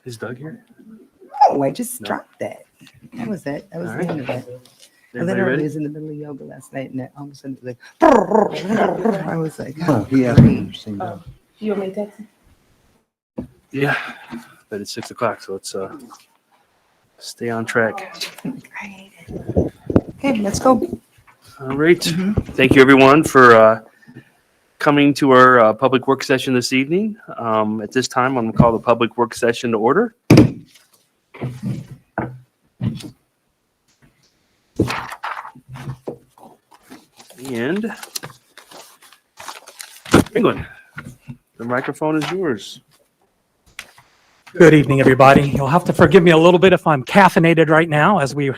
Is Doug here? Oh, I just dropped that. That was it. That was All the right. end of it. I Everybody literally ready? was in the middle of yoga last night, and then all of a sudden it was like, I was like, Oh, he has an interesting job. You want me to text him? Yeah, but it's 6 o'clock, so let's stay on track. great. Okay, let's go. All right. Thank you, everyone, for coming to our public work session this evening. At this time, I'm going to call the public work session to order. And England, the microphone is yours. Good evening, everybody. You'll have to forgive me a little bit if I'm caffeinated right now, as we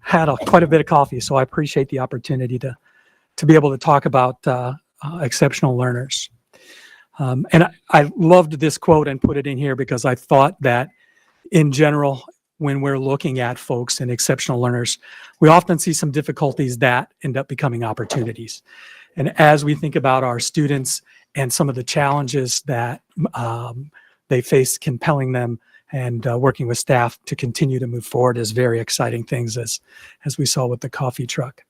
had quite a bit of coffee. So I appreciate the opportunity to be able to talk about exceptional learners. And I loved this quote and put it in here because I thought that in general, when we're looking at folks and exceptional learners, we often see some difficulties that end up becoming opportunities. And as we think about our students and some of the challenges that they face, compelling them and working with staff to continue to move forward is very exciting things, as we saw with the coffee truck.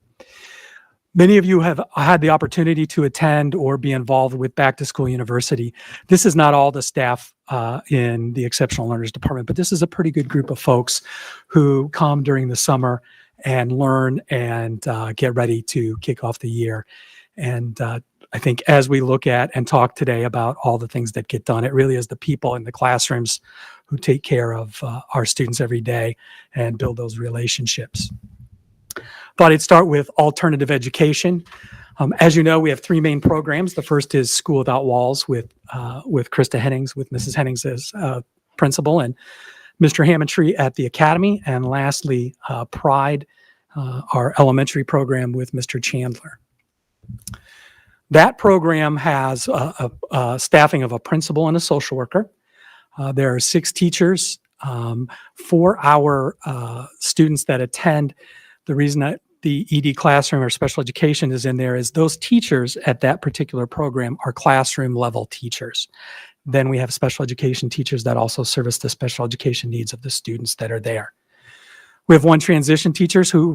Many of you have had the opportunity to attend or be involved with Back to School University. This is not all the staff in the Exceptional Learners Department, but this is a pretty good group of folks who come during the summer and learn and get ready to kick off the year. And I think as we look at and talk today about all the things that get done, it really is the people in the classrooms who take care of our students every day and build those relationships. Thought I'd start with alternative education. As you know, we have three main programs. The first is School Without Walls with Krista Hennings, with Mrs. Hennings as principal, and Mr. Hammondtree at the Academy. And lastly, Pride, our elementary program with Mr. Chandler. That program has a staffing of a principal and a social worker. There are 6 teachers. For our students that attend, the reason that the ED classroom or special education is in there is those teachers at that particular program are classroom level teachers. Then we have special education teachers that also service the special education needs of the students that are there. We have one transition teacher who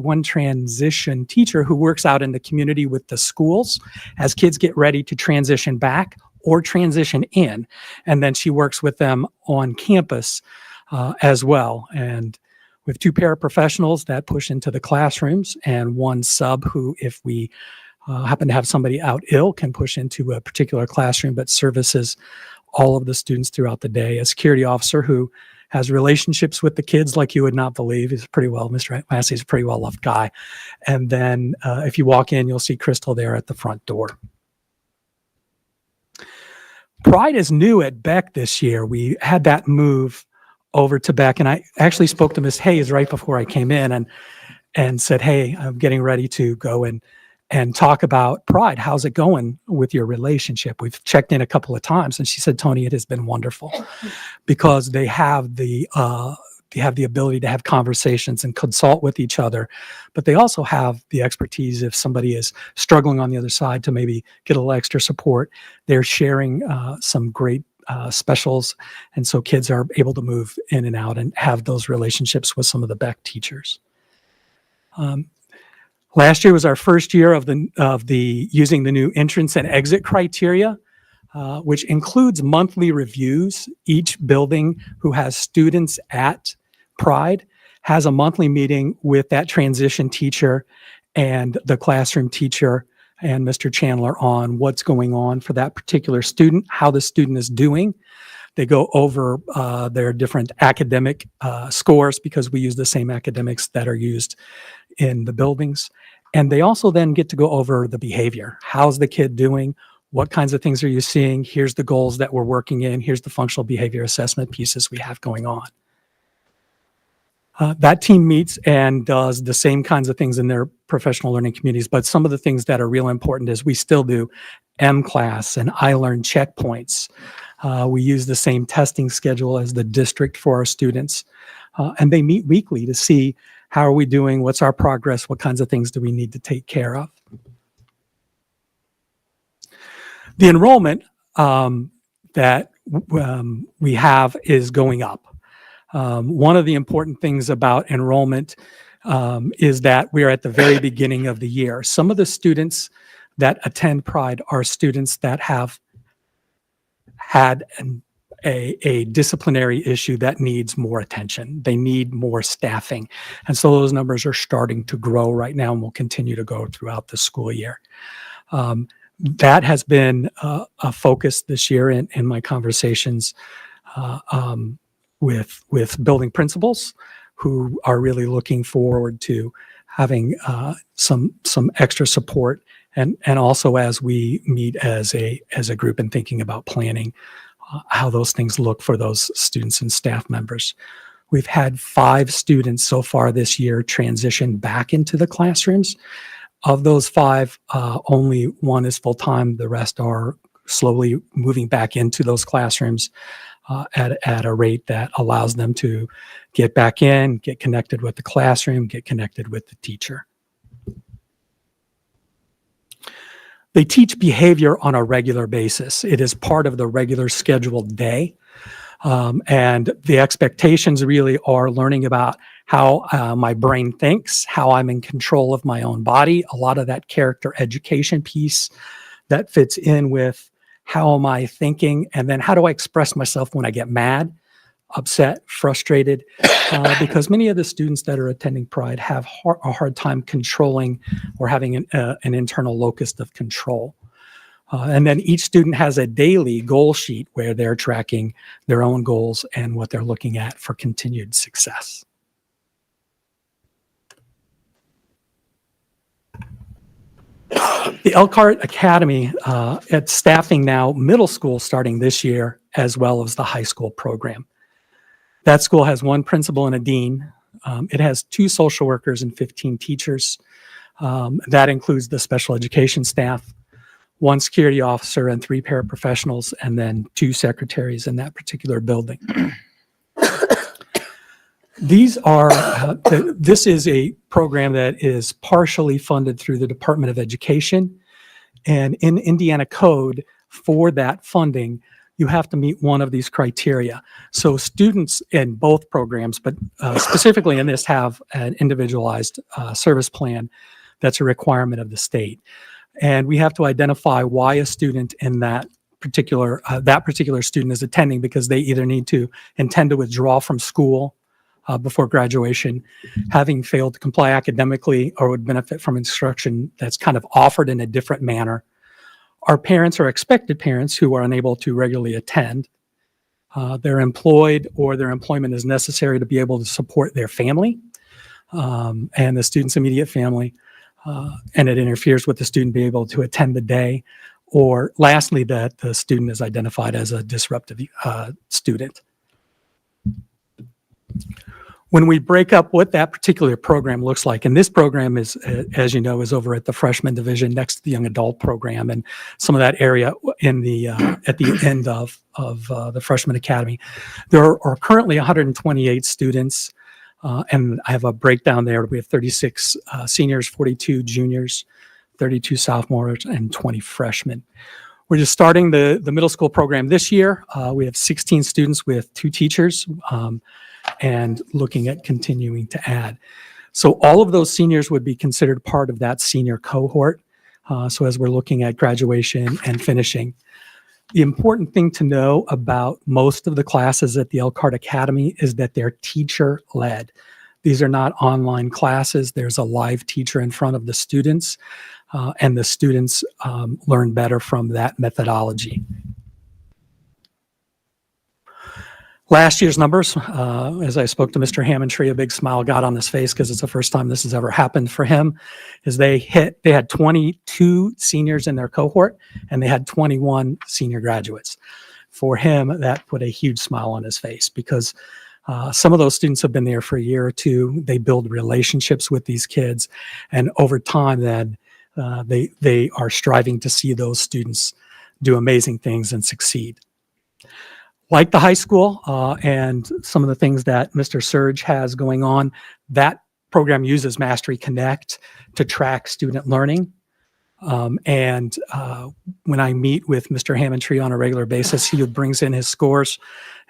works out in the community with the schools as kids get ready to transition back or transition in, and then she works with them on campus as well. And we have 2 paraprofessionals that push into the classrooms and one sub who, if we happen to have somebody out ill, can push into a particular classroom but services all of the students throughout the day. A security officer who has relationships with the kids like you would not believe. Mr. Massey's a pretty well-loved guy. And then if you walk in, you'll see Crystal there at the front door. Pride is new at Beck this year. We had that move over to Beck, and I actually spoke to Miss Hayes right before I came in and said, hey, I'm getting ready to go and talk about Pride. How's it going with your relationship? We've checked in a couple of times, and she said, Tony, it has been wonderful because they have the ability to have conversations and consult with each other, but they also have the expertise if somebody is struggling on the other side to maybe get a little extra support. They're sharing some great specials, and so kids are able to move in and out and have those relationships with some of the Beck teachers. Last year was our first year of the using the new entrance and exit criteria, which includes monthly reviews. Each building who has students at Pride has a monthly meeting with that transition teacher and the classroom teacher and Mr. Chandler on what's going on for that particular student, how the student is doing. They go over their different academic scores because we use the same academics that are used in the buildings. And they also then get to go over the behavior. How's the kid doing? What kinds of things are you seeing? Here's the goals that we're working in. Here's the functional behavior assessment pieces we have going on. That team meets and does the same kinds of things in their professional learning communities, but some of the things that are real important is we still do M-Class and iLearn checkpoints. We use the same testing schedule as the district for our students, and they meet weekly to see How are we doing? What's our progress? What kinds of things do we need to take care of? The enrollment that we have is going up. One of the important things about enrollment is that we're at the very beginning of the year. Some of the students that attend Pride are students that have had a disciplinary issue that needs more attention. They need more staffing. And so those numbers are starting to grow right now and will continue to grow throughout the school year. That has been a focus this year in my conversations with building principals who are really looking forward to having some extra support, and also as we meet as a group and thinking about planning how those things look for those students and staff members. We've had 5 students so far this year transition back into the classrooms. Of those 5, only 1 is full-time. The rest are slowly moving back into those classrooms at a rate that allows them to get back in, get connected with the classroom, get connected with the teacher. They teach behavior on a regular basis. It is part of the regular scheduled day. And the expectations really are learning about how my brain thinks, how I'm in control of my own body, a lot of that character education piece that fits in with how am I thinking, and then how do I express myself when I get mad, upset, frustrated, because many of the students that are attending Pride have a hard time controlling or having an internal locus of control. And then each student has a daily goal sheet where they're tracking their own goals and what they're looking at for continued success. The Elkhart Academy at staffing now middle school starting this year, as well as the high school program. That school has 1 principal and a dean. It has 2 social workers and 15 teachers. That includes the special education staff, 1 security officer and 3 paraprofessionals, and then 2 secretaries in that particular building. These are, this is a program that is partially funded through the Department of Education. And in Indiana code for that funding, you have to meet one of these criteria. So students in both programs, but specifically in this, have an individualized service plan that's a requirement of the state. And we have to identify why a student in that particular student is attending, because they either need to intend to withdraw from school before graduation, having failed to comply academically, or would benefit from instruction that's kind of offered in a different manner. Our parents are expected parents who are unable to regularly attend. They're employed, or their employment is necessary to be able to support their family and the student's immediate family, and it interferes with the student being able to attend the day. Or lastly, that the student is identified as a disruptive student. When we break up what that particular program looks like, and this program is, as you know, is over at the freshman division next to the young adult program, and some of that area in the at the end of the freshman academy. There are currently 128 students, and I have a breakdown there. We have 36 seniors, 42 juniors, 32 sophomores, and 20 freshmen. We're just starting the middle school program this year. We have 16 students with 2 teachers. And looking at continuing to add. So all of those seniors would be considered part of that senior cohort. So as we're looking at graduation and finishing, the important thing to know about most of the classes at the Elkhart Academy is that they're teacher-led. These are not online classes. There's a live teacher in front of the students, and the students learn better from that methodology. Last year's numbers, as I spoke to Mr. Hammondtree, a big smile got on his face because it's the first time this has ever happened for him, is they had 22 seniors in their cohort, and they had 21 senior graduates. For him, that put a huge smile on his face, because some of those students have been there for a year or 2. They build relationships with these kids, and over time then they are striving to see those students do amazing things and succeed. Like the high school and some of the things that Mr. Surge has going on, that program uses Mastery Connect to track student learning. And when I meet with Mr. Hammondtree on a regular basis, he brings in his scores,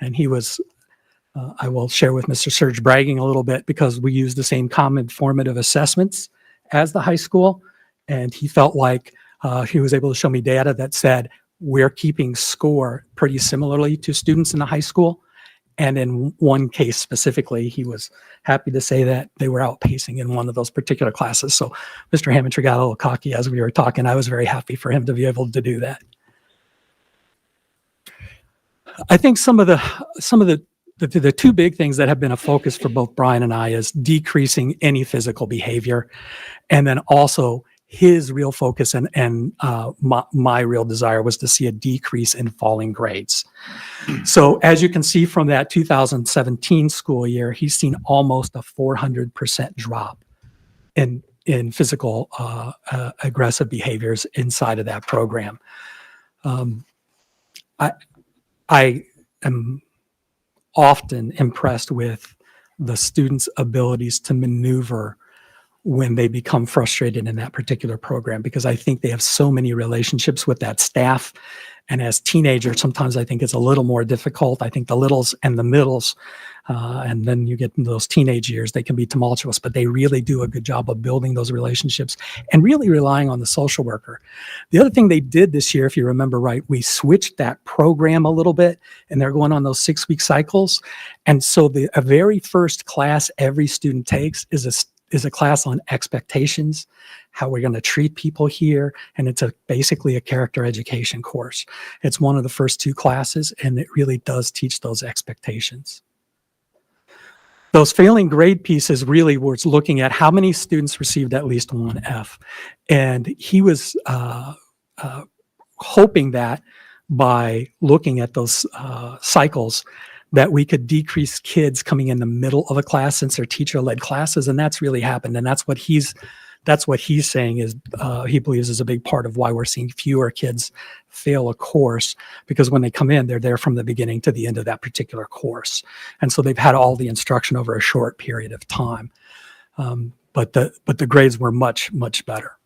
and he was, I will share with Mr. Surge bragging a little bit because we use the same common formative assessments as the high school. And he felt like he was able to show me data that said, we're keeping score pretty similarly to students in the high school. And in one case specifically, he was happy to say that they were outpacing in one of those particular classes. So Mr. Hammondtree got a little cocky as we were talking. I was very happy for him to be able to do that. I think some of the two big things that have been a focus for both Brian and I is decreasing any physical behavior, and then also his real focus and my real desire was to see a decrease in falling grades. So as you can see from that 2017 school year, he's seen almost a 400% drop in physical aggressive behaviors inside of that program. I am often impressed with the students' abilities to maneuver when they become frustrated in that particular program, because I think they have so many relationships with that staff. And as teenagers, sometimes I think it's a little more difficult. I think the littles and the middles, and then you get into those teenage years, they can be tumultuous, but they really do a good job of building those relationships and really relying on the social worker. The other thing they did this year, if you remember right, we switched that program a little bit, and they're going on those 6-week cycles. And so a very first class every student takes is a class on expectations, how we're going to treat people here, and it's basically a character education course. It's one of the first 2 classes, and it really does teach those expectations. Those failing grade pieces really was looking at how many students received at least 1 F, and he was hoping that by looking at those cycles, that we could decrease kids coming in the middle of a class since they're teacher-led classes, and that's really happened. And that's what he's saying is he believes is a big part of why we're seeing fewer kids fail a course, because when they come in, they're there from the beginning to the end of that particular course, and so they've had all the instruction over a short period of time. But the grades were much better.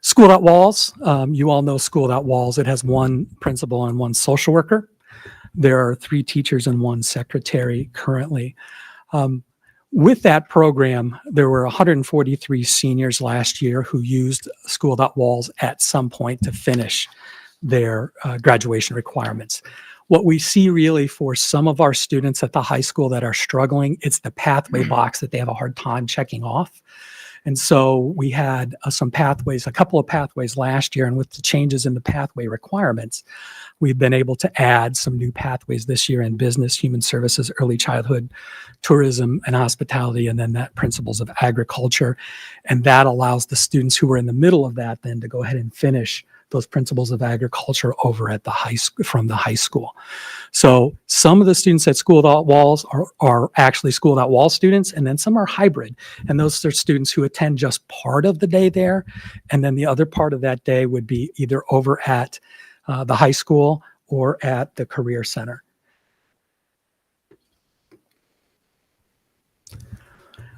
School Without Walls, you all know School Without Walls. It has 1 principal and 1 social worker. There are 3 teachers and 1 secretary currently. With that program, there were 143 seniors last year who used School Without Walls at some point to finish their graduation requirements. What we see really for some of our students at the high school that are struggling, it's the pathway box that they have a hard time checking off. And so we had some pathways, a couple of pathways last year, and with the changes in the pathway requirements, we've been able to add some new pathways this year in business, human services, early childhood, tourism, and hospitality, and then that principles of agriculture. And that allows the students who are in the middle of that then to go ahead and finish those principles of agriculture over at the high school, from the high school. So some of the students at School Without Walls are actually School Without Walls students, and then some are hybrid. And those are students who attend just part of the day there, and then the other part of that day would be either over at the high school or at the Career Center.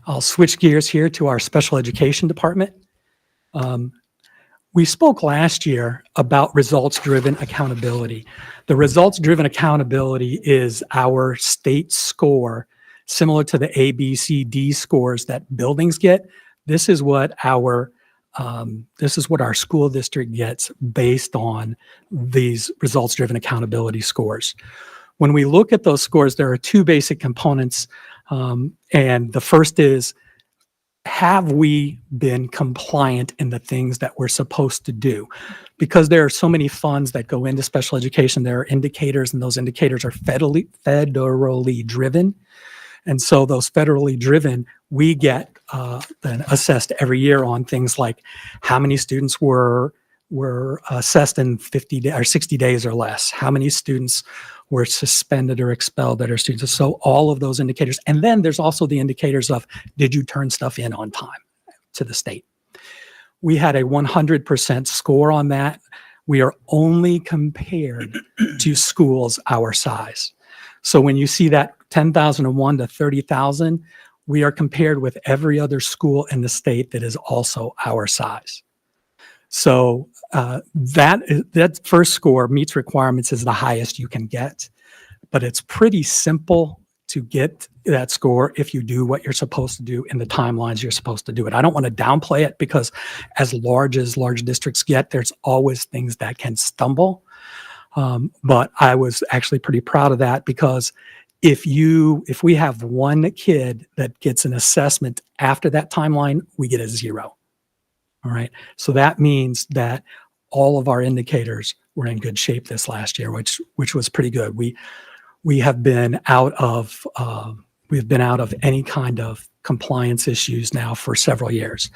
I'll switch gears here to our special education department. We spoke last year about results-driven accountability. The results-driven accountability is our state score, similar to the A, B, C, D scores that buildings get. This is what our school district gets based on these results-driven accountability scores. When we look at those scores, there are 2 basic components, and the first is, have we been compliant in the things that we're supposed to do? Because there are so many funds that go into special education, there are indicators, and those indicators are federally driven. And so those federally driven, we get then assessed every year on things like how many students were assessed in 50 or 60 days or less, how many students were suspended or expelled that are students. So all of those indicators. And then there's also the indicators of, did you turn stuff in on time to the state? We had a 100% score on that. We are only compared to schools our size. So when you see that 10,001 to 30,000, we are compared with every other school in the state that is also our size. So that first score, meets requirements, is the highest you can get, but it's pretty simple to get that score if you do what you're supposed to do in the timelines you're supposed to do it. I don't want to downplay it, because as large districts get, there's always things that can stumble. But I was actually pretty proud of that, because if we have one kid that gets an assessment after that timeline, we get a 0. All right. So that means that all of our indicators were in good shape this last year, which was pretty good. We have been out of any kind of compliance issues now for several years.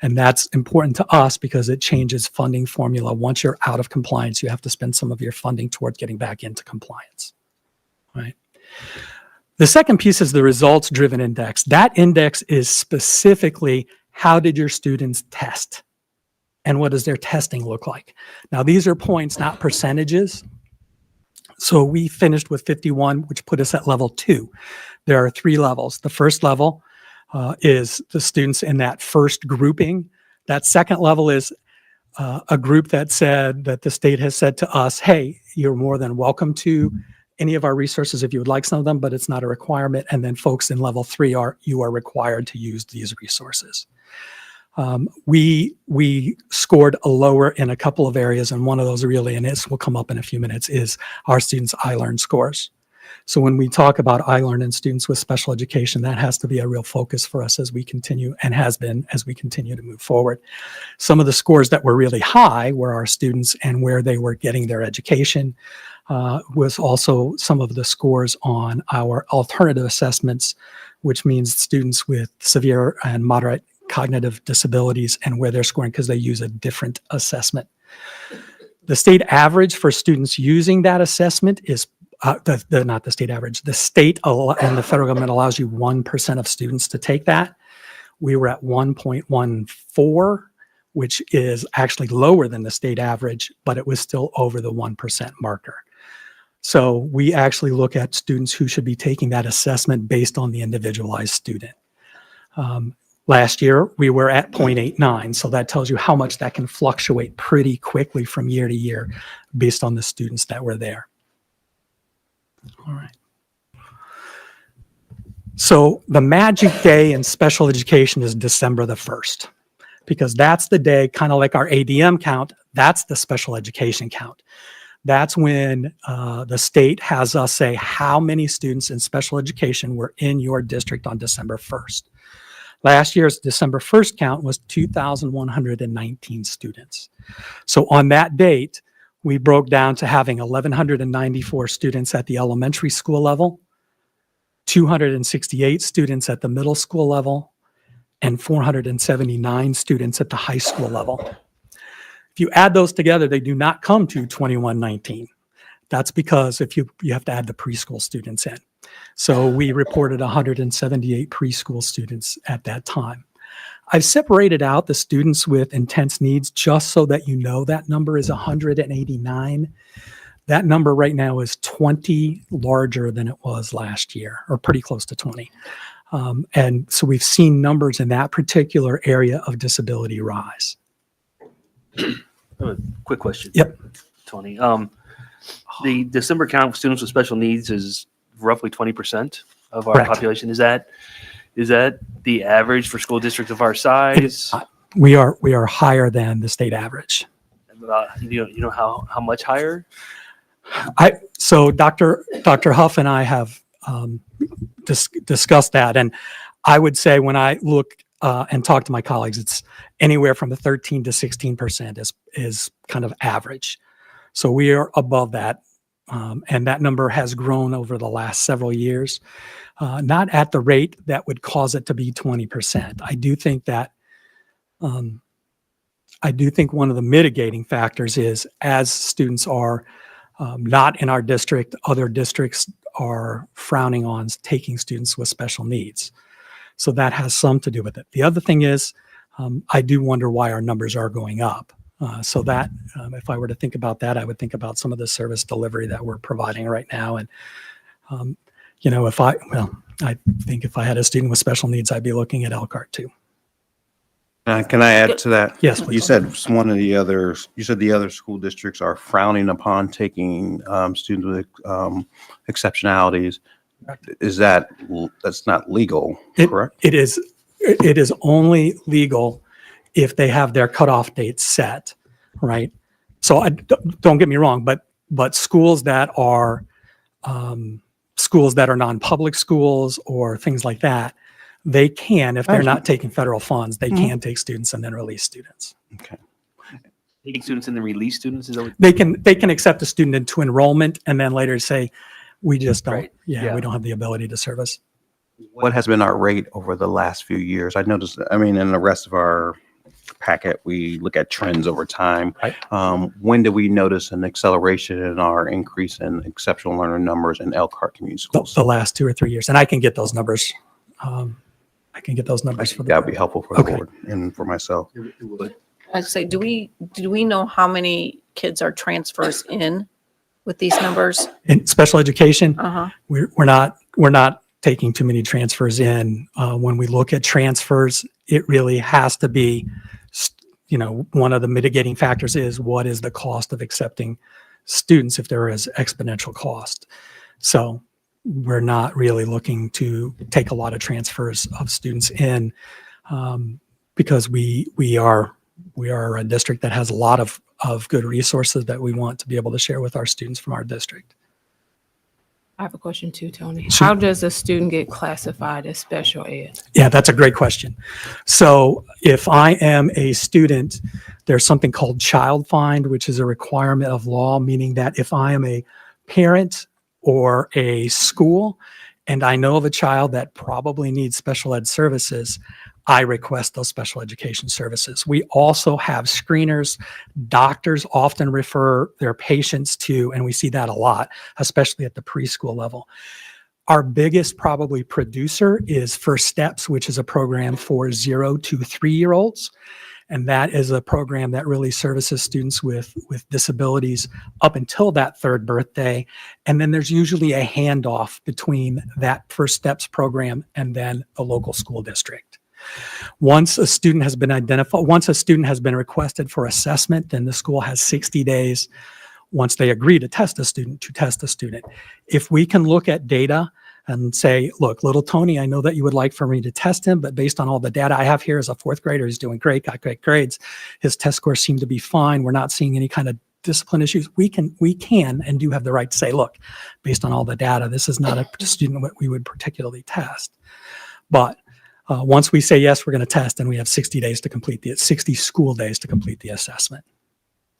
And that's important to us because it changes funding formula. Once you're out of compliance, you have to spend some of your funding towards getting back into compliance. Right. The second piece is the results-driven index. That index is specifically, how did your students test? And what does their testing look like? Now, these are points, not percentages. So we finished with 51, which put us at level 2. There are 3 levels. The first level is the students in that first grouping. That second level is a group that the state has said to us, hey, you're more than welcome to any of our resources if you would like some of them, but it's not a requirement. And then folks in level 3 you are required to use these resources. We scored a lower in a couple of areas, and one of those really, and this will come up in a few minutes, is our students' iLearn scores. So when we talk about iLearn and students with special education, that has to be a real focus for us as we continue, and has been as we continue to move forward. Some of the scores that were really high were our students and where they were getting their education. Was also some of the scores on our alternative assessments, which means students with severe and moderate cognitive disabilities and where they're scoring because they use a different assessment. The state average for students using that assessment is not the state average. The state and the federal government allows you 1% of students to take that. We were at 1.14, which is actually lower than the state average, but it was still over the 1% marker. So we actually look at students who should be taking that assessment based on the individualized student. Last year, we were at 0.89, so that tells you how much that can fluctuate pretty quickly from year to year based on the students that were there. All right. So the magic day in special education is December the 1st, because that's the day, kind of like our ADM count, that's the special education count. That's when the state has us say how many students in special education were in your district on December 1st. Last year's December 1st count was 2,119 students. So on that date, we broke down to having 1,194 students at the elementary school level, 268 students at the middle school level, and 479 students at the high school level. If you add those together, they do not come to 2,119. That's because if you have to add the preschool students in. So we reported 178 preschool students at that time. I've separated out the students with intense needs just so that you know that number is 189. That number right now is 20 larger than it was last year, or pretty close to 20. And so we've seen numbers in that particular area of disability rise. A quick question. Yep. Tony. The December count for students with special needs is roughly 20% of our Correct. population. Is that the average for school districts of our size? We are higher than the state average. You know how much higher? So Dr. Huff and I have discussed that, and I would say when I look and talk to my colleagues, it's anywhere from the 13 to 16% is kind of average. So we are above that, and that number has grown over the last several years, not at the rate that would cause it to be 20%. I do think one of the mitigating factors is as students are not in our district, other districts are frowning on taking students with special needs. So that has some to do with it. The other thing is, I do wonder why our numbers are going up. So that if I were to think about that, I would think about some of the service delivery that we're providing right now. And, I think if I had a student with special needs, I'd be looking at Elkhart too. Can I add to that? Yes, You please. said the other school districts are frowning upon taking students with exceptionalities. Is that's not legal, correct? It is only legal if they have their cutoff date set, right? So don't get me wrong, but schools that are non-public schools or things like that, they can, if they're not taking federal funds, they can take students and then release students. Okay. Take students and then release students? Is that what? They can accept a student into enrollment and then later say, we just don't, Right. we Yeah. don't have the ability to service. What has been our rate over the last few years? I noticed, in the rest of our packet, we look at trends over time. Right. When do we notice an acceleration in our increase in exceptional learner numbers in Elkhart Community Schools? The last 2 or 3 years. And I can get those numbers. For the That would be helpful for the Okay. board and for myself. It would. I'd say, do we know how many kids are transfers in with these numbers? In special education, Uh-huh. we're not taking too many transfers in. When we look at transfers, it really has to be, one of the mitigating factors is what is the cost of accepting students if there is exponential cost. So we're not really looking to take a lot of transfers of students in because we are a district that has a lot of good resources that we want to be able to share with our students from our district. I have a question too, Tony. Sure. How does a student get classified as special ed? Yeah, that's a great question. So if I am a student, there's something called child find, which is a requirement of law, meaning that if I am a parent or a school and I know of a child that probably needs special ed services, I request those special education services. We also have screeners. Doctors often refer their patients to, and we see that a lot, especially at the preschool level. Our biggest probably producer is First Steps, which is a program for 0 to 3-year-olds. And that is a program that really services students with disabilities up until that 3rd birthday. And then there's usually a handoff between that First Steps program and then the local school district. Once a student has been identified, once a student has been requested for assessment, then the school has 60 days once they agree to test a student. If we can look at data and say, look, little Tony, I know that you would like for me to test him, but based on all the data I have here as a 4th grader, he's doing great, got great grades. His test scores seem to be fine. We're not seeing any kind of discipline issues. We can and do have the right to say, look, based on all the data, this is not a student that we would particularly test. But once we say, yes, we're going to test, and we have 60 school days to complete the assessment.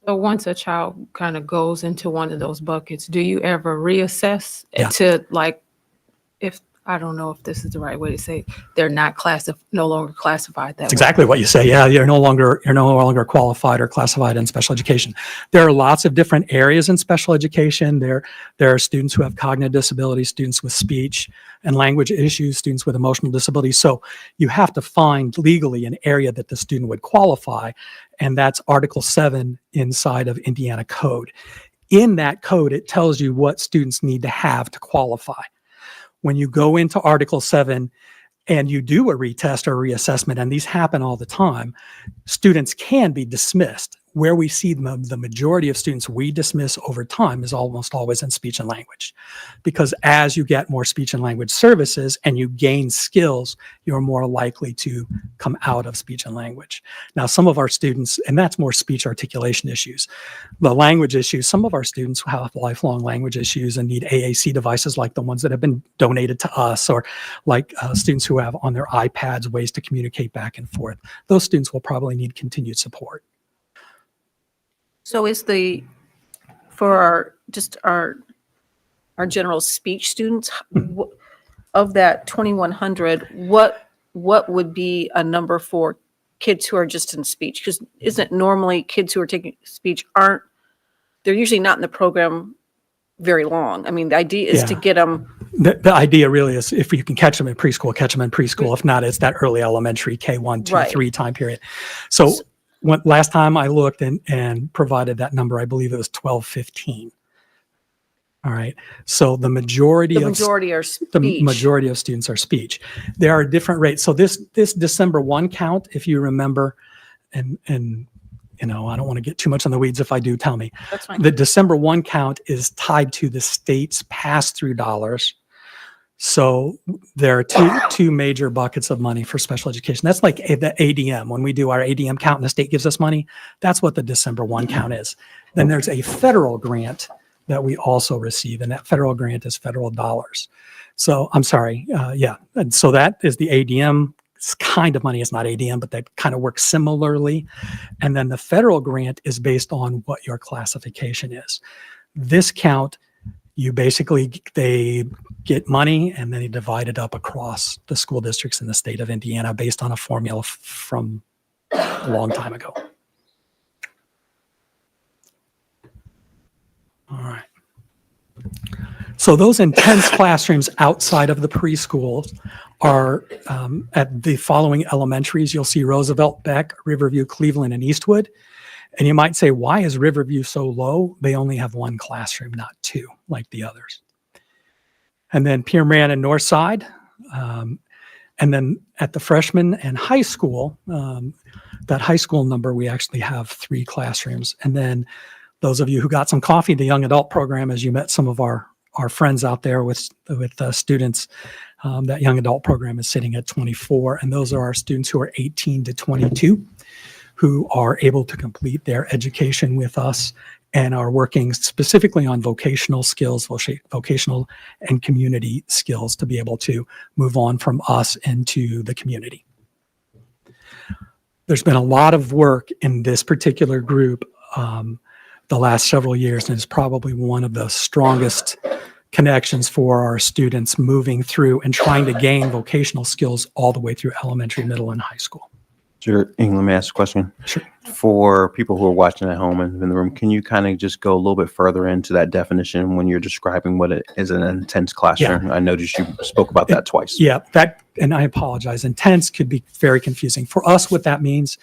So once a child kind of goes into one of those buckets, do you ever reassess Yeah. to if, I don't know if this is the right way to say it, they're not no longer classified that That's way? exactly what you say. Yeah, you're no longer qualified or classified in special education. There are lots of different areas in special education. There are students who have cognitive disabilities, students with speech and language issues, students with emotional disabilities. So you have to find legally an area that the student would qualify, and that's Article 7 inside of Indiana Code. In that code, it tells you what students need to have to qualify. When you go into Article 7 and you do a retest or reassessment, and these happen all the time, students can be dismissed. Where we see the majority of students we dismiss over time is almost always in speech and language. Because as you get more speech and language services and you gain skills, you're more likely to come out of speech and language. Now, some of our students, and that's more speech articulation issues. The language issues, some of our students have lifelong language issues and need AAC devices like the ones that have been donated to us, or like students who have on their iPads ways to communicate back and forth. Those students will probably need continued support. So is for our general speech students, of that 2,100, what would be a number for kids who are just in speech? Because isn't it normally kids who are taking speech they're usually not in the program very long? I mean, the idea is to Yeah. get them. The idea really is if you can catch them in preschool, catch them in preschool. If not, it's that early elementary K1, 2, Right. 3 time period. So last time I looked and provided that number, I believe it was 12, 15. All right. So the majority The of majority are the speech. majority of students are speech. There are different rates. So this December 1 count, if you remember, and you know, I don't want to get too much on the weeds. If I do, tell me. That's fine. The December 1 count is tied to the state's pass-through dollars. So there are two major buckets of money for special education. That's like the ADM. When we do our ADM count and the state gives us money, that's what the December 1 count is. Then there's a federal grant that we also receive, and that federal grant is federal dollars. So I'm sorry, yeah. And so that is the ADM kind of money. It's not ADM, but that kind of works similarly. And then the federal grant is based on what your classification is. This count, they get money and then they divide it up across the school districts in the state of Indiana based on a formula from a long time ago. All right. So those intense classrooms outside of the preschools are at the following elementaries. You'll see Roosevelt, Beck, Riverview, Cleveland, and Eastwood. And you might say, why is Riverview so low? They only have one classroom, not two, like the others. And then Pierre Moran and Northside. And then at the freshman and high school, that high school number, we actually have 3 classrooms. And then those of you who got some coffee, the young adult program, as you met some of our friends out there with students, that young adult program is sitting at 24. And those are our students who are 18 to 22. Who are able to complete their education with us and are working specifically on vocational skills, vocational and community skills to be able to move on from us into the community. There's been a lot of work in this particular group the last several years, and it's probably one of the strongest connections for our students moving through and trying to gain vocational skills all the way through elementary, middle, and high school. Sure. Let me ask a question. Sure. For people who are watching at home and in the room, can you kind of just go a little bit further into that definition when you're describing what it is an intense classroom? I noticed you spoke about that twice. Yeah, and I apologize. Intense could be very confusing. For us, what that means,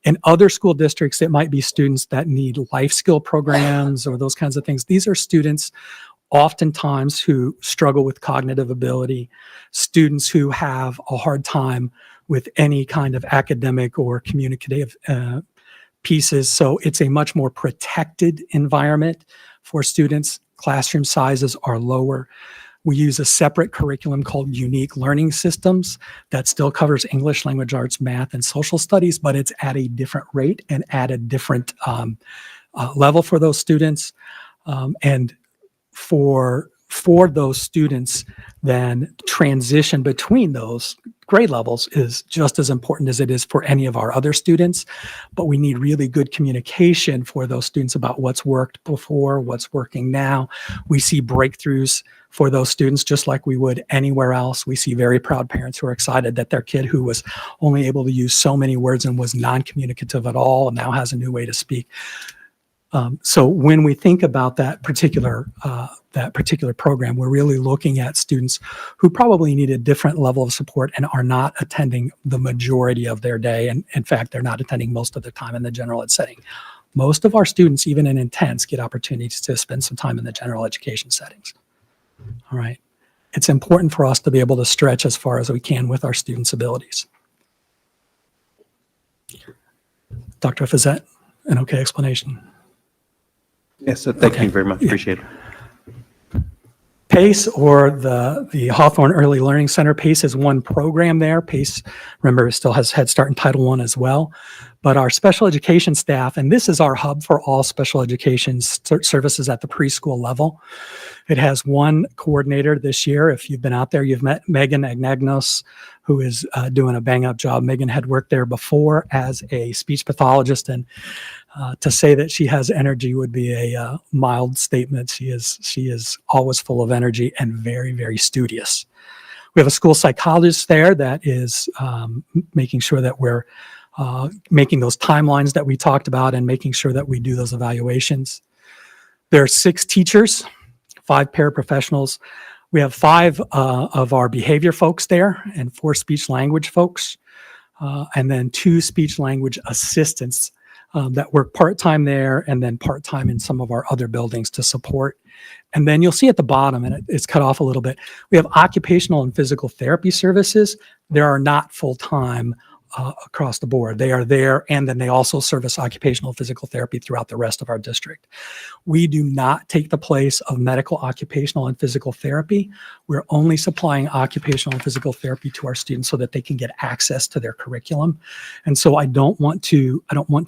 in other school districts, it might be students that need life skill programs or those kinds of things. These are students oftentimes who struggle with cognitive ability, students who have a hard time with any kind of academic or communicative pieces. So it's a much more protected environment for students. Classroom sizes are lower. We use a separate curriculum called Unique Learning Systems that still covers English, language arts, math, and social studies, but it's at a different rate and at a different level for those students. And for those students, then transition between those grade levels is just as important as it is for any of our other students. But we need really good communication for those students about what's worked before, what's working now. We see breakthroughs for those students just like we would anywhere else. We see very proud parents who are excited that their kid who was only able to use so many words and was non-communicative at all now has a new way to speak. So when we think about that particular program, we're really looking at students who probably need a different level of support and are not attending the majority of their day. And in fact, they're not attending most of the time in the general ed setting. Most of our students, even in intense, get opportunities to spend some time in the general education settings. All right. It's important for us to be able to stretch as far as we can with our students' abilities. Dr. F, is that an okay explanation? Yes, thank you very much. Yeah. Appreciate it. PACE, or the Hawthorne Early Learning Center. PACE is one program there. PACE, remember, still has Head Start and Title I as well. But our special education staff, and this is our hub for all special education services at the preschool level. It has one coordinator this year. If you've been out there, you've met Megan Agnagnos, who is doing a bang-up job. Megan had worked there before as a speech pathologist, and to say that she has energy would be a mild statement. She is always full of energy and very, very studious. We have a school psychologist there that is making sure that we're making those timelines that we talked about and making sure that we do those evaluations. There are 6 teachers, 5 paraprofessionals. We have 5 of our behavior folks there and 4 speech language folks, and then 2 speech language assistants that work part-time there and then part-time in some of our other buildings to support. And then you'll see at the bottom, and it's cut off a little bit, we have occupational and physical therapy services. There are not full-time across the board. They are there, and then they also service occupational physical therapy throughout the rest of our district. We do not take the place of medical, occupational, and physical therapy. We're only supplying occupational and physical therapy to our students so that they can get access to their curriculum. And so I don't want to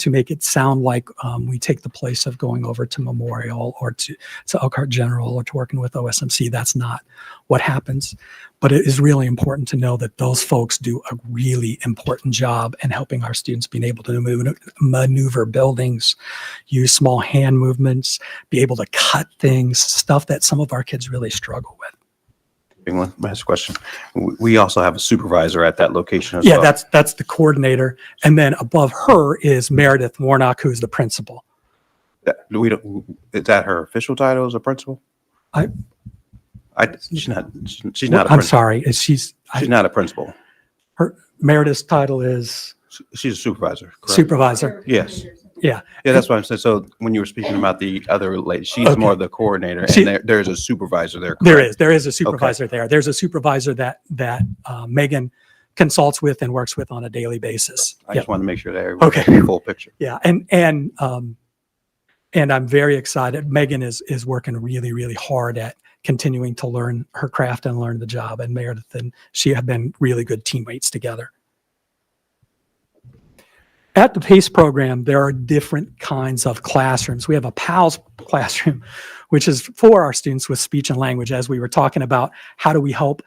make it sound like we take the place of going over to Memorial or to Elkhart General or to working with OSMC. That's not what happens. But it is really important to know that those folks do a really important job in helping our students being able to maneuver buildings, use small hand movements, be able to cut things, stuff that some of our kids really struggle with. One last question. We also have a supervisor at that location as well. Yeah, that's the coordinator. And then above her is Meredith Warnock, who's the principal. Is that her official title as a principal? She's not a principal. I'm sorry. She's not a principal. Her Meredith's title is She's a supervisor, correct? supervisor. Yes. Yeah. Yeah, that's what I'm saying. So when you were speaking about the other lady, she's Okay. more of the coordinator, She- and there's a supervisor there. There correct? is a supervisor there. There's a supervisor that Megan consults with and works with on a daily basis. I Yep. just wanted to make sure that everybody Okay. had the full picture. Yeah, and I'm very excited. Megan is working really, really hard at continuing to learn her craft and learn the job. And Meredith and she have been really good teammates together. At the PACE program, there are different kinds of classrooms. We have a PALS classroom, which is for our students with speech and language, as we were talking about how do we help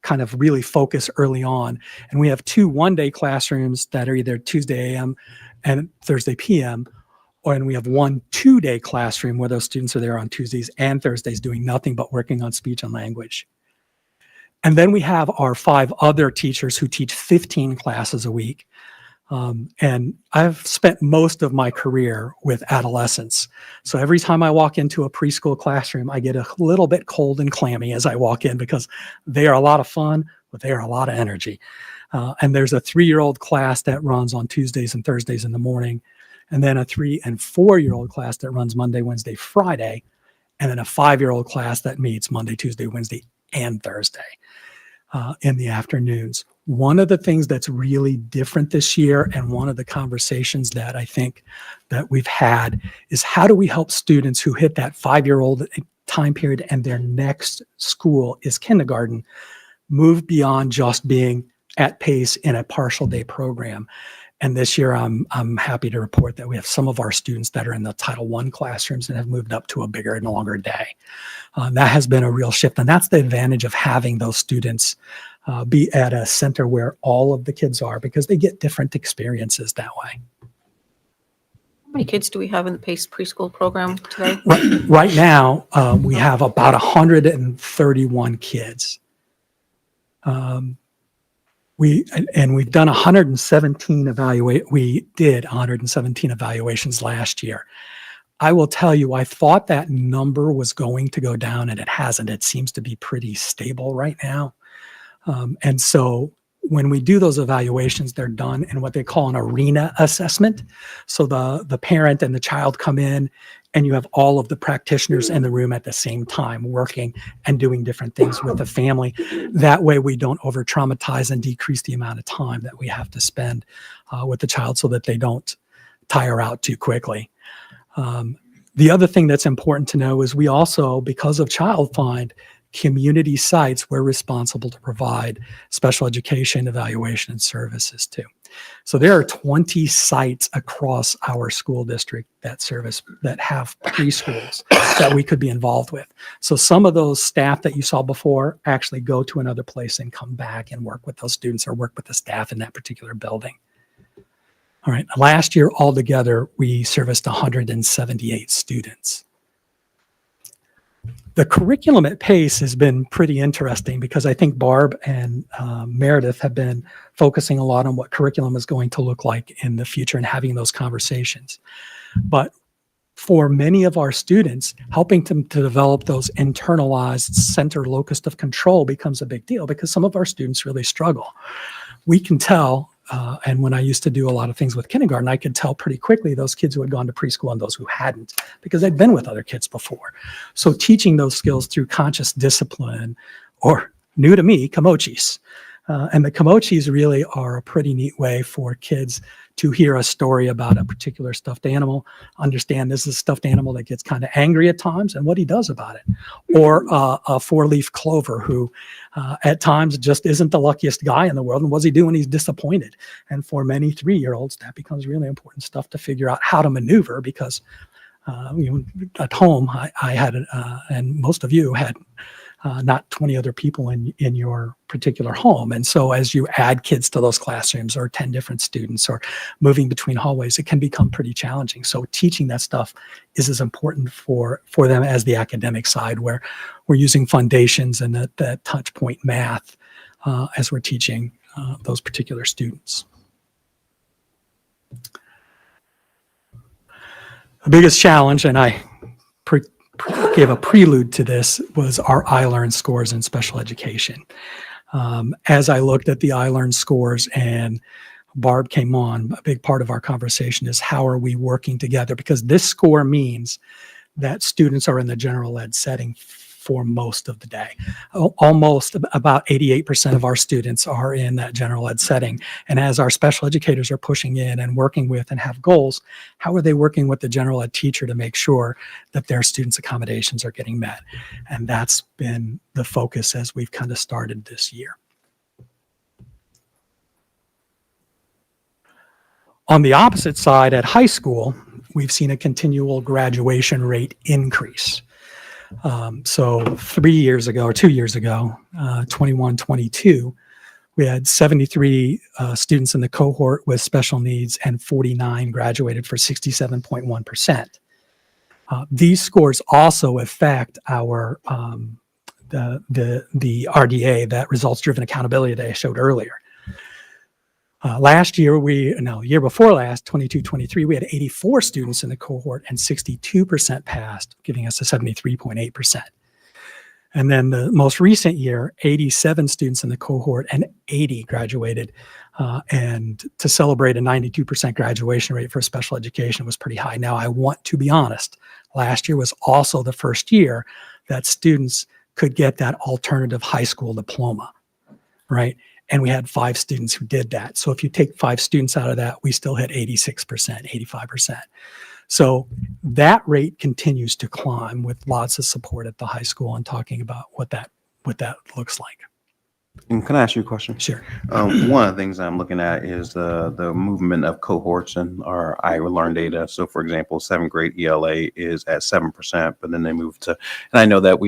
kind of really focus early on. And we have 2 one-day classrooms that are either Tuesday a.m. and Thursday p.m., and we have 1 2-day classroom where those students are there on Tuesdays and Thursdays doing nothing but working on speech and language. And then we have our 5 other teachers who teach 15 classes a week. And I've spent most of my career with adolescents. So every time I walk into a preschool classroom, I get a little bit cold and clammy as I walk in because they are a lot of fun, but they are a lot of energy. And there's a 3-year-old class that runs on Tuesdays and Thursdays in the morning, and then a 3 and 4-year-old class that runs Monday, Wednesday, Friday, and then a 5-year-old class that meets Monday, Tuesday, Wednesday, and Thursday in the afternoons. One of the things that's really different this year, and one of the conversations that I think that we've had, is how do we help students who hit that 5-year-old time period and their next school is kindergarten move beyond just being at PACE in a partial day program. And this year, I'm happy to report that we have some of our students that are in the Title I classrooms and have moved up to a bigger and longer day. That has been a real shift, and that's the advantage of having those students be at a center where all of the kids are, because they get different experiences that way. How many kids do we have in the PACE preschool program today? Right now, we have about 131 kids. We've done 117 we did 117 evaluations last year. I will tell you, I thought that number was going to go down, and it hasn't. It seems to be pretty stable right now. And so when we do those evaluations, they're done in what they call an arena assessment. So the parent and the child come in, and you have all of the practitioners in the room at the same time working and doing different things with the family. That way we don't over traumatize and decrease the amount of time that we have to spend with the child so that they don't tire out too quickly. The other thing that's important to know is we also, because of Child Find, community sites, we're responsible to provide special education, evaluation, and services too. So there are 20 sites across our school district that have preschools that we could be involved with. So some of those staff that you saw before actually go to another place and come back and work with those students or work with the staff in that particular building. All right, last year altogether, we serviced 178 students. The curriculum at PACE has been pretty interesting because I think Barb and Meredith have been focusing a lot on what curriculum is going to look like in the future and having those conversations. But for many of our students, helping them to develop those internalized center locus of control becomes a big deal because some of our students really struggle. We can tell And when I used to do a lot of things with kindergarten, I could tell pretty quickly those kids who had gone to preschool and those who hadn't, because they'd been with other kids before. So teaching those skills through conscious discipline, or new to me, kimochis. And the kimochis really are a pretty neat way for kids to hear a story about a particular stuffed animal, understand this is a stuffed animal that gets kind of angry at times and what he does about it. Or a four-leaf clover who at times just isn't the luckiest guy in the world. And what's he do when he's disappointed? And for many 3-year-olds, that becomes really important stuff to figure out how to maneuver, because at home, I had, and most of you had, not 20 other people in your particular home. And so as you add kids to those classrooms, or 10 different students, or moving between hallways, it can become pretty challenging. So teaching that stuff is as important for them as the academic side, where we're using foundations and that touch point math as we're teaching those particular students. The biggest challenge, and I gave a prelude to this, was our iLearn scores in special education. As I looked at the iLearn scores and Barb came on, a big part of our conversation is how are we working together? Because this score means that students are in the general ed setting for most of the day. Almost about 88% of our students are in that general ed setting. And as our special educators are pushing in and working with and have goals, how are they working with the general ed teacher to make sure that their students' accommodations are getting met? And that's been the focus as we've kind of started this year. On the opposite side, at high school, we've seen a continual graduation rate increase. So 3 years ago, or 2 years ago, 21, 22, we had 73 students in the cohort with special needs, and 49 graduated for 67.1%. These scores also affect our the RDA, that results-driven accountability that I showed earlier. Last year, year before last, 22, 23, we had 84 students in the cohort and 62% passed, giving us a 73.8%. And then the most recent year, 87 students in the cohort and 80 graduated. And to celebrate a 92% graduation rate for special education was pretty high. Now, I want to be honest, last year was also the first year that students could get that alternative high school diploma, right? And we had 5 students who did that. So if you take 5 students out of that, we still hit 86%, 85%. So that rate continues to climb with lots of support at the high school and talking about what that looks like. And can I ask you a question? Sure. One of the things I'm looking at is the movement of cohorts in our iLearn data. So, for example, 7th grade ELA is at 7%, but then they move to, and I know that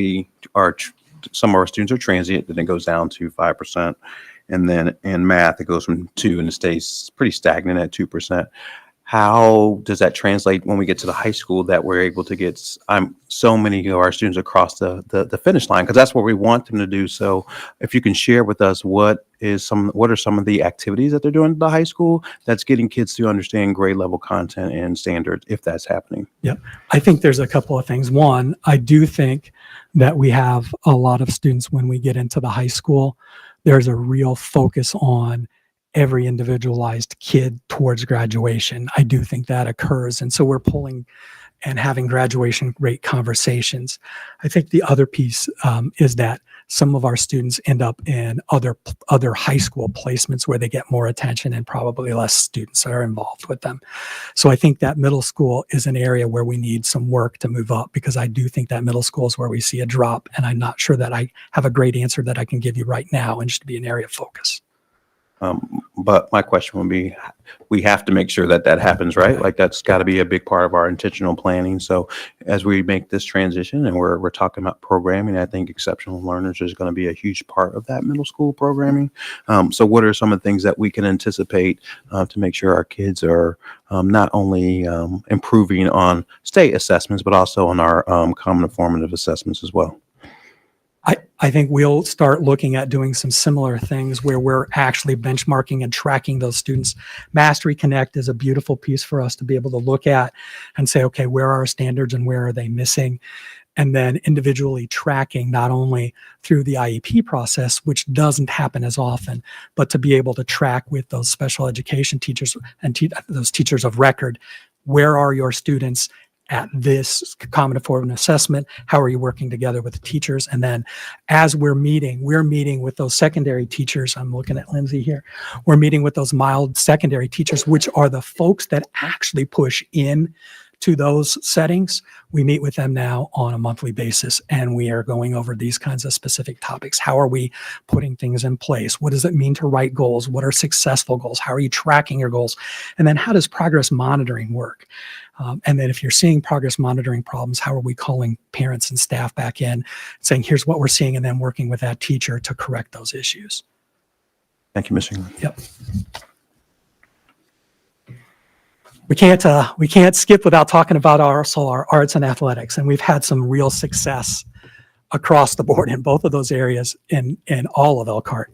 some of our students are transient, then it goes down to 5%. And then in math, it goes from 2 and it stays pretty stagnant at 2%. How does that translate when we get to the high school, that we're able to get so many of our students across the finish line? Because that's what we want them to do. So if you can share with us what are some of the activities that they're doing at the high school that's getting kids to understand grade level content and standards, if that's happening. Yep. I think there's a couple of things. One, I do think that we have a lot of students when we get into the high school, there's a real focus on every individualized kid towards graduation. I do think that occurs. And so we're pulling and having graduation rate conversations. I think the other piece is that some of our students end up in other high school placements where they get more attention and probably less students are involved with them. So I think that middle school is an area where we need some work to move up, because I do think that middle school is where we see a drop. And I'm not sure that I have a great answer that I can give you right now, and just be an area of focus. But my question would be, we have to make sure that happens, right? Like that's got to be a big part of our intentional planning. So as we make this transition and we're talking about programming, I think exceptional learners is going to be a huge part of that middle school programming. So what are some of the things that we can anticipate to make sure our kids are not only improving on state assessments, but also on our common and formative assessments as well? I think we'll start looking at doing some similar things where we're actually benchmarking and tracking those students. Mastery Connect is a beautiful piece for us to be able to look at and say, okay, where are our standards and where are they missing? and then individually tracking not only through the IEP process, which doesn't happen as often, but to be able to track with those special education teachers and those teachers of record, where are your students at this common formative assessment? How are you working together with the teachers? And then as we're meeting with those secondary teachers. I'm looking at Lindsay here. We're meeting with those mild secondary teachers, which are the folks that actually push in to those settings. We meet with them now on a monthly basis, and we are going over these kinds of specific topics. How are we putting things in place? What does it mean to write goals? What are successful goals? How are you tracking your goals? And then how does progress monitoring work? And then if you're seeing progress monitoring problems, how are we calling parents and staff back in, saying, here's what we're seeing, and then working with that teacher to correct those issues. Thank you, Mr. England. Yep. We can't skip without talking about our arts and athletics, and we've had some real success across the board in both of those areas in all of Elkhart.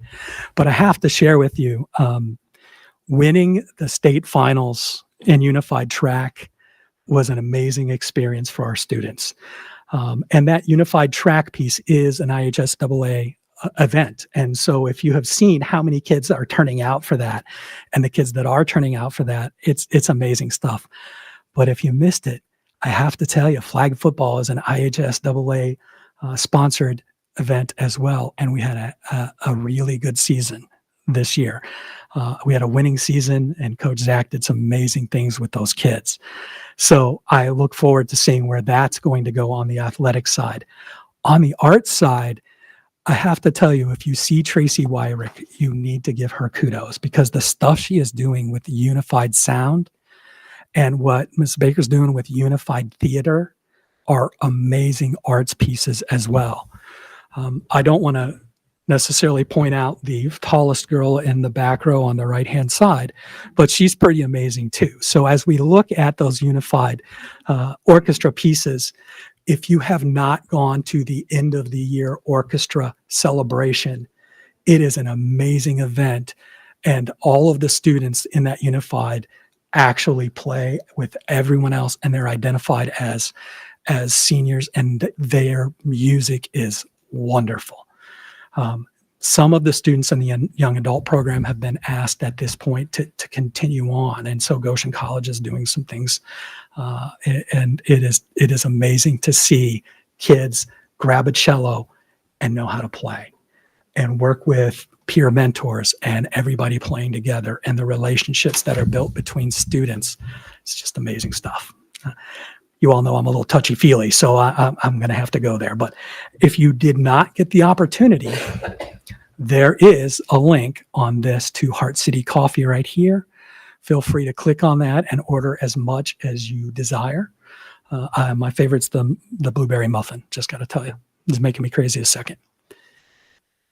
But I have to share with you, winning the state finals in unified track was an amazing experience for our students. And that unified track piece is an IHSAA event. And so if you have seen how many kids are turning out for that, and the kids that are turning out for that, it's amazing stuff. But if you missed it, I have to tell you, flag football is an IHSAA sponsored event as well. And we had a really good season this year. We had a winning season, and Coach Zach did some amazing things with those kids. So I look forward to seeing where that's going to go on the athletic side. On the arts side, I have to tell you, if you see Tracy Wyrick, you need to give her kudos, because the stuff she is doing with unified sound and what Ms. Baker's doing with unified theater are amazing arts pieces as well. I don't want to necessarily point out the tallest girl in the back row on the right-hand side, but she's pretty amazing too. So as we look at those unified orchestra pieces, if you have not gone to the end of the year orchestra celebration, it is an amazing event. And all of the students in that unified actually play with everyone else, and they're identified as seniors, and their music is wonderful. Some of the students in the young adult program have been asked at this point to continue on. And so Goshen College is doing some things. And it is amazing to see kids grab a cello and know how to play, and work with peer mentors and everybody playing together, and the relationships that are built between students. It's just amazing stuff. You all know I'm a little touchy-feely, so I'm going to have to go there. But if you did not get the opportunity, there is a link on this to Heart City Coffee right here. Feel free to click on that and order as much as you desire. My favorite's the blueberry muffin, just got to tell you. It's making me crazy a second.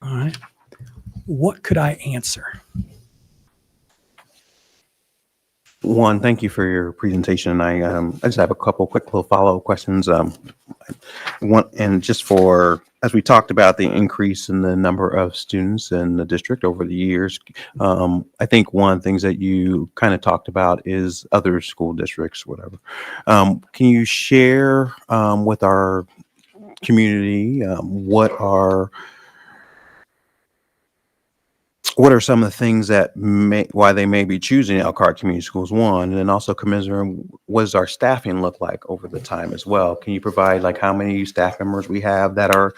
All right. What could I answer? One, thank you for your presentation. I just have a couple quick little follow-up questions. One, and just for, as we talked about the increase in the number of students in the district over the years, I think one of the things that you kind of talked about is other school districts, whatever. Can you share with our community what are some of the things that why they may be choosing Elkhart Community Schools, one, and then also commiserate, what does our staffing look like over the time as well? Can you provide like how many staff members we have that are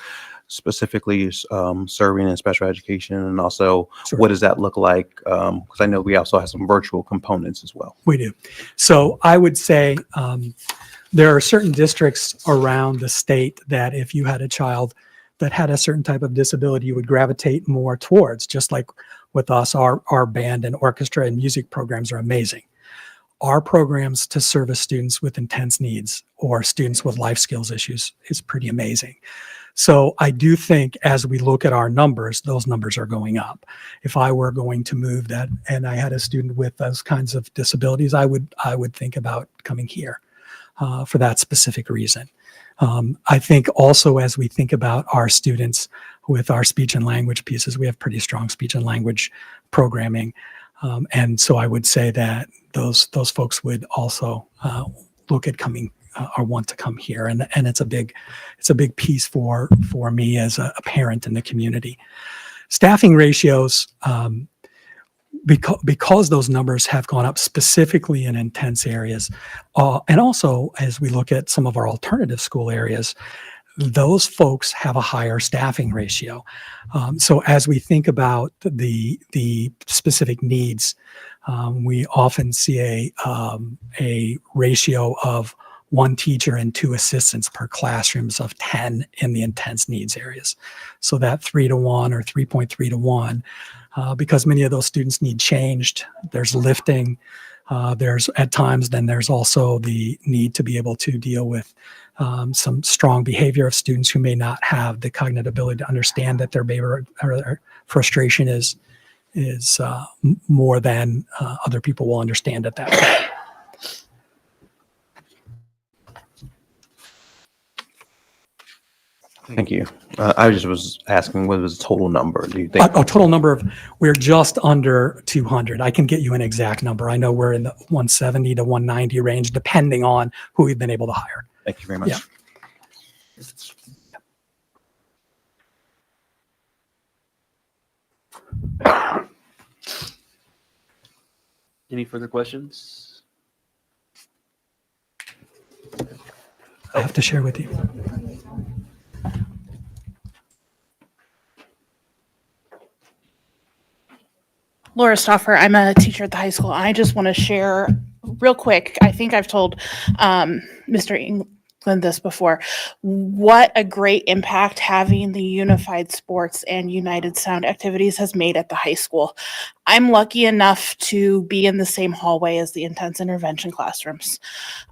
specifically serving in special education, and also Sure. What does that look like? Because I know we also have some virtual components as well. We do. So I would say there are certain districts around the state that if you had a child that had a certain type of disability, you would gravitate more towards. Just like with us, our band and orchestra and music programs are amazing. Our programs to service students with intense needs or students with life skills issues is pretty amazing. So I do think as we look at our numbers, those numbers are going up. If I were going to move that and I had a student with those kinds of disabilities, I would think about coming here for that specific reason. I think also as we think about our students with our speech and language pieces, we have pretty strong speech and language programming. And so I would say that those folks would also look at coming or want to come here, and it's a big piece for me as a parent in the community. Staffing ratios, because those numbers have gone up specifically in intense areas, and also as we look at some of our alternative school areas, those folks have a higher staffing ratio. So as we think about the specific needs, we often see a ratio of 1 teacher and 2 assistants per classrooms of 10 in the intense needs areas. So that 3-to-1 or 3.3-to-1, because many of those students need changed. There's lifting. There's at times, then there's also the need to be able to deal with some strong behavior of students who may not have the cognitive ability to understand that their behavior or frustration is more than other people will understand at that point. Thank you. I just was asking what was the total number? Do you think? A total number of, we're just under 200. I can get you an exact number. I know we're in the 170 to 190 range, depending on who we've been able to hire. Thank you very much. Yeah. Any further questions? I have to share with you. Laura Stoffer, I'm a teacher at the high school. I just want to share real quick. I think I've told Mr. England this before. What a great impact having the unified sports and united sound activities has made at the high school. I'm lucky enough to be in the same hallway as the intense intervention classrooms,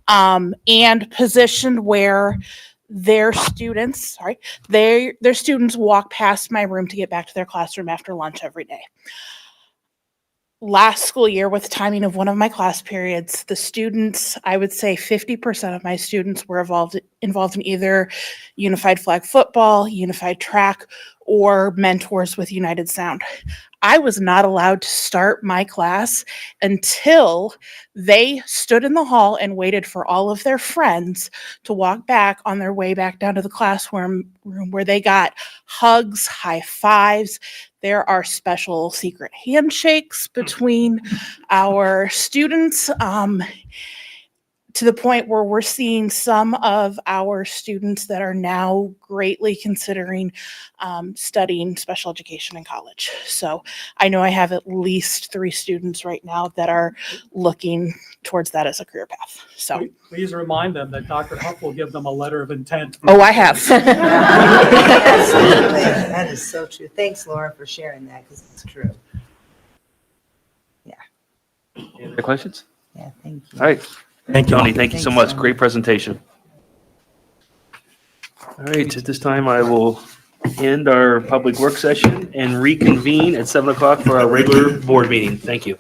and positioned where their students walk past my room to get back to their classroom after lunch every day. Last school year, with timing of one of my class periods, the students, I would say 50% of my students were involved in either unified flag football, unified track, or mentors with United Sound. I was not allowed to start my class until they stood in the hall and waited for all of their friends to walk back on their way back down to the classroom where they got hugs, high fives. There are special secret handshakes between our students, to the point where we're seeing some of our students that are now greatly considering studying special education in college. So I know I have at least 3 students right now that are looking towards that as a career path. So Please remind them that Dr. Huff will give them a letter of intent. oh, I have. Absolutely. That is so true. Thanks, Laura, for sharing that, because it's true. Any other questions? Yeah, thank you. All right. Thank you. Tony, thank you so Thanks, much. Tony. Great presentation. All right, at this time, I will end our public work session and reconvene at 7 o'clock for our regular board meeting. Thank you.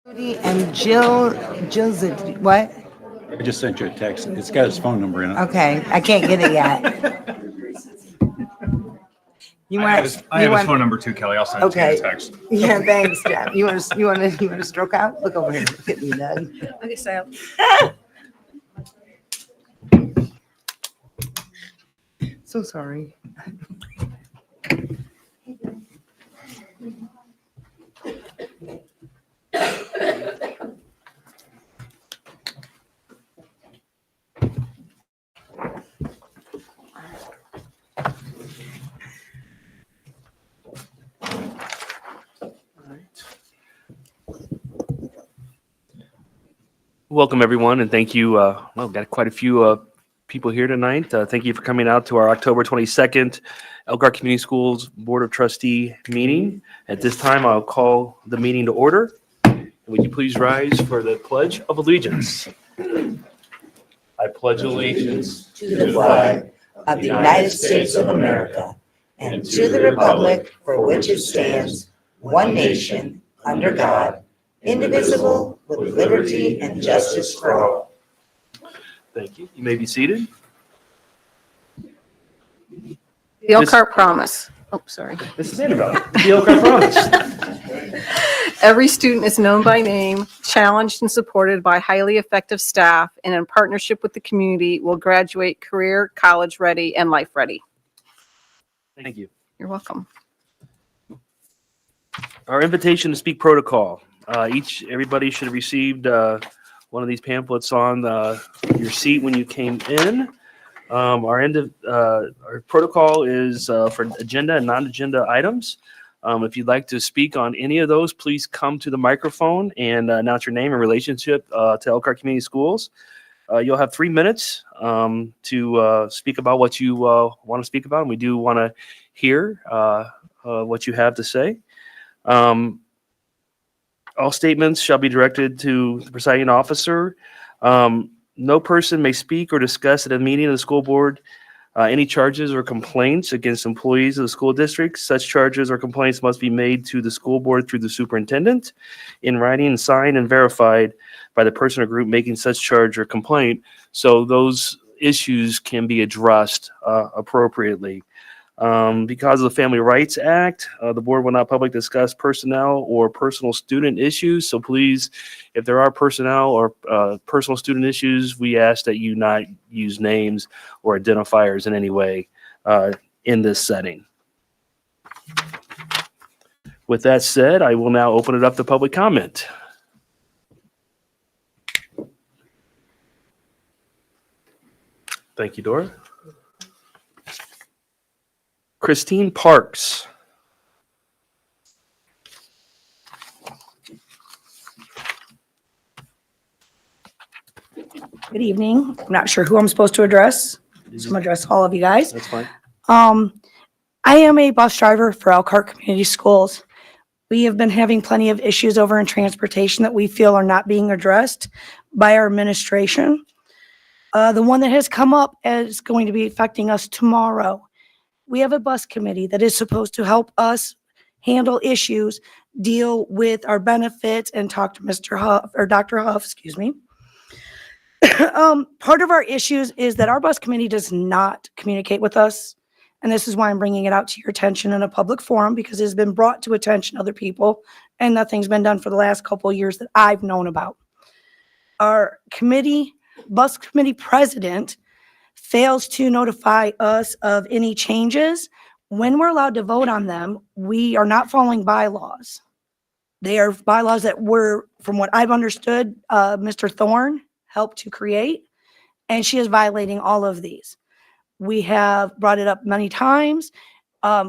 Judy and Jill's, what? I just sent you a text. It's got his phone number in it. Okay, I can't get it yet. You I have want? his, I have his phone number too, Kelly. I'll send it to you in Okay. a text. Yeah, thanks, Jeff. You want to stroke out? Look over here. Look at me, Doug. Okay, so So sorry. Welcome, everyone, and thank you. Well, got quite a few people here tonight. Thank you for coming out to our October 22nd Elkhart Community Schools Board of Trustee meeting. At this time, I'll call the meeting to order. Would you please rise for the Pledge of Allegiance? I pledge allegiance To the flag of the United States of America and to the republic for which it stands, one nation, under God, indivisible, with liberty and justice for all. Thank you. You may be seated. the Elkhart Promise. Oh, sorry. This is Annabelle. The Elkhart Promise. Every student is known by name, challenged and supported by highly effective staff, and in partnership with the community will graduate career, college ready, and life ready. Thank you. You're welcome. Our invitation to speak protocol. Everybody should have received one of these pamphlets on your seat when you came in. Our protocol is for agenda and non-agenda items. If you'd like to speak on any of those, please come to the microphone and announce your name and relationship to Elkhart Community Schools. You'll have 3 minutes to speak about what you want to speak about, and we do want to hear what you have to say. All statements shall be directed to the presiding officer. No person may speak or discuss at a meeting of the school board any charges or complaints against employees of the school district. Such charges or complaints must be made to the school board through the superintendent in writing, signed, and verified by the person or group making such charge or complaint, so those issues can be addressed appropriately. Because of the Family Rights Act, the board will not publicly discuss personnel or personal student issues. So please, if there are personnel or personal student issues, we ask that you not use names or identifiers in any way in this setting. With that said, I will now open it up to public comment. Thank you, Dora. Christine Parks. Good evening. I'm not sure who I'm supposed to address. So I'm gonna address all of you guys. That's fine. I am a bus driver for Elkhart Community Schools. We have been having plenty of issues over in transportation that we feel are not being addressed by our administration. The one that has come up is going to be affecting us tomorrow. We have a bus committee that is supposed to help us handle issues, deal with our benefits, and talk to Mr. Huff, or Dr. Huff, excuse me. Part of our issues is that our bus committee does not communicate with us. And this is why I'm bringing it out to your attention in a public forum, because it has been brought to attention other people and nothing's been done for the last couple of years that I've known about. Our bus committee president fails to notify us of any changes. When we're allowed to vote on them, we are not following bylaws. They are bylaws that were, from what I've understood, Mr. Thorne helped to create, and she is violating all of these. We have brought it up many times.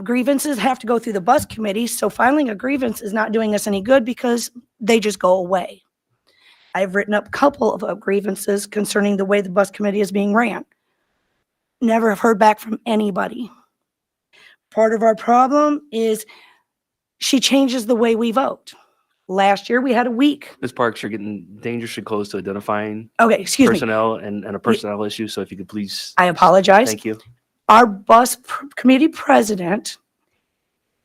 Grievances have to go through the bus committee, so filing a grievance is not doing us any good because they just go away. I've written up a couple of grievances concerning the way the bus committee is being ran. Never have heard back from anybody. Part of our problem is she changes the way we vote. Last year, we had a week. Ms. Parks, you're getting dangerously close to identifying Okay, excuse me. personnel and a personnel issue, so if you could please, I apologize. thank you. Our bus committee president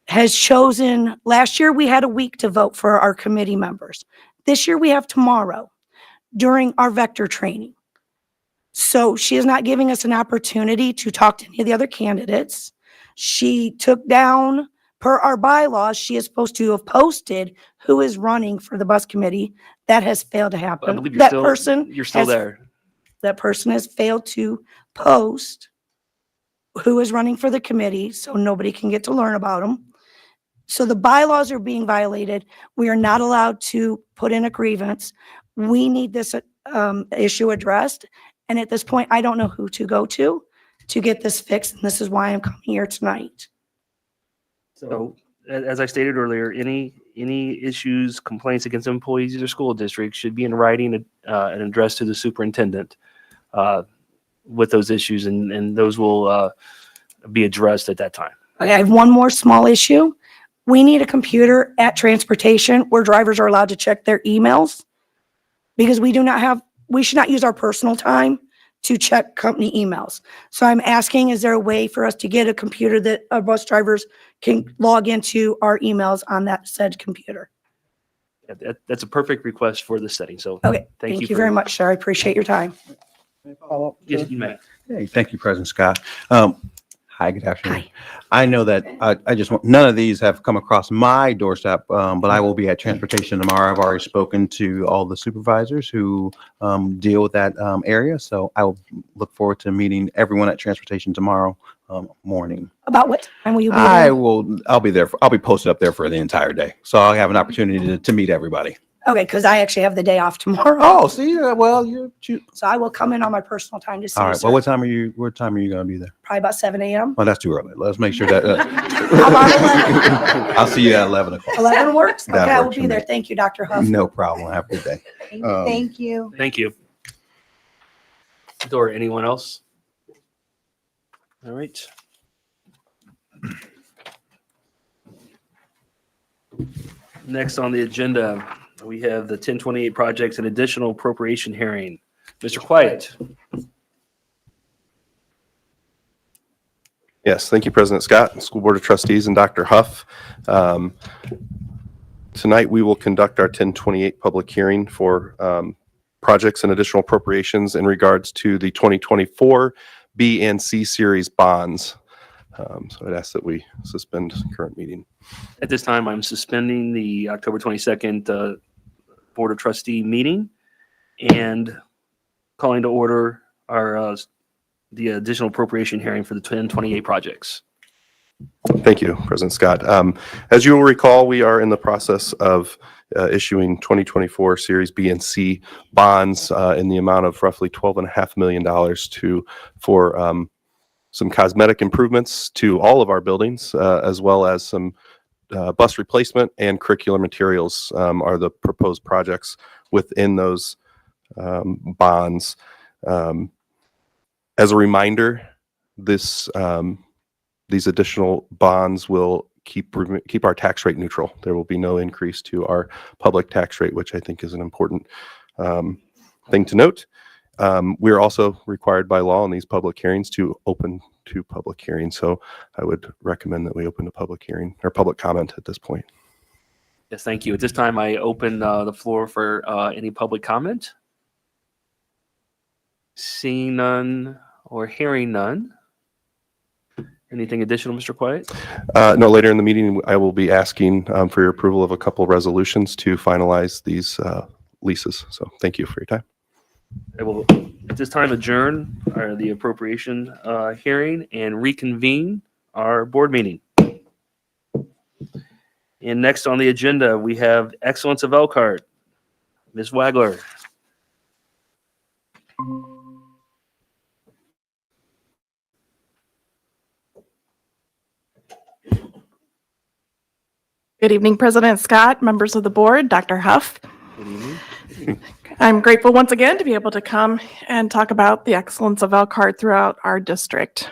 has chosen, last year we had a week to vote for our committee members. This year we have tomorrow during our vector training. So she is not giving us an opportunity to talk to any of the other candidates. She took down, per our bylaws, she is supposed to have posted who is running for the bus committee. That has failed to I happen. believe That person you're still has- there. That person has failed to post who is running for the committee, so nobody can get to learn about them. So the bylaws are being violated. We are not allowed to put in a grievance. We need this issue addressed. And at this point, I don't know who to go to get this fixed. And this is why I'm coming here tonight. So, as I stated earlier, any issues, complaints against employees of the school district should be in writing and addressed to the superintendent with those issues, and those will be addressed at that time. Okay, I have one more small issue. We need a computer at transportation where drivers are allowed to check their emails, because we should not use our personal time to check company emails. So I'm asking, is there a way for us to get a computer that our bus drivers can log into our emails on that said computer? That's a perfect request for this setting. So, Okay, thank you thank you very much, sir. I appreciate your time. Yes, you may. Hey, thank you, President Scott. Hi, good afternoon. Hi. I know that I just want, none of these have come across my doorstep, but I will be at transportation tomorrow. I've already spoken to all the supervisors who deal with that area. So I will look forward to meeting everyone at transportation tomorrow morning. About what time will you be I there? will, I'll be there. I'll be posted up there for the entire day. So I'll have an opportunity to meet everybody. Okay, because I actually have the day off tomorrow. Oh, see, well, So I will come in on my personal time to see all you, right. sir. Well, what time are you going to be there? Probably about 7 a.m. Well, that's too early. Let's make sure that, How about 11? I'll see you at 11 o'clock. 11 works? Okay, That I will works be for there. me. Thank you, Dr. Huff. No problem. Have a good day. Thank you. Thank you. Dora, anyone else? All right. Next on the agenda, we have the 1028 projects and additional appropriation hearing. Mr. Quiet. Yes, thank you, President Scott, School Board of Trustees, and Dr. Huff. Tonight, we will conduct our 1028 public hearing for projects and additional appropriations in regards to the 2024 B and C Series bonds. So I'd ask that we suspend current meeting. At this time, I'm suspending the October 22nd Board of Trustee meeting and calling to order our the additional appropriation hearing for the 1028 projects. Thank you, President Scott. As you will recall, we are in the process of issuing 2024 Series B and C bonds in the amount of roughly $12.5 million for some cosmetic improvements to all of our buildings, as well as some bus replacement and curricular materials are the proposed projects within those bonds. As a reminder, these additional bonds will keep our tax rate neutral. There will be no increase to our public tax rate, which I think is an important thing to note. We are also required by law in these public hearings to open to public hearing. So I would recommend that we open to public hearing or public comment at this point. Yes, thank you. At this time, I open the floor for any public comment. Seeing none or hearing none. Anything additional, Mr. Quiet? No, later in the meeting, I will be asking for your approval of a couple resolutions to finalize these leases. So thank you for your time. I will, at this time, adjourn the appropriation hearing and reconvene our board meeting. And next on the agenda, we have Excellence of Elkhart. Ms. Wagler. Good evening, President Scott, members of the board, Dr. Huff. Good evening. I'm grateful once again to be able to come and talk about the excellence of Elkhart throughout our district.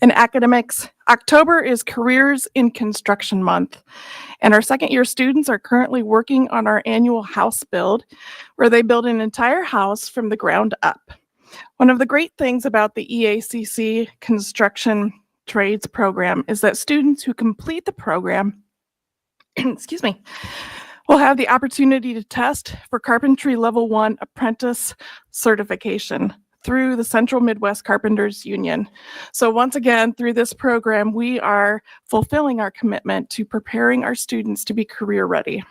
In academics, October is Careers in Construction Month, and our second-year students are currently working on our annual house build, where they build an entire house from the ground up. One of the great things about the EACC Construction Trades program is that students who complete the program excuse me, will have the opportunity to test for Carpentry Level 1 Apprentice Certification through the Central Midwest Carpenters Union. So once again, through this program, we are fulfilling our commitment to preparing our students to be career ready.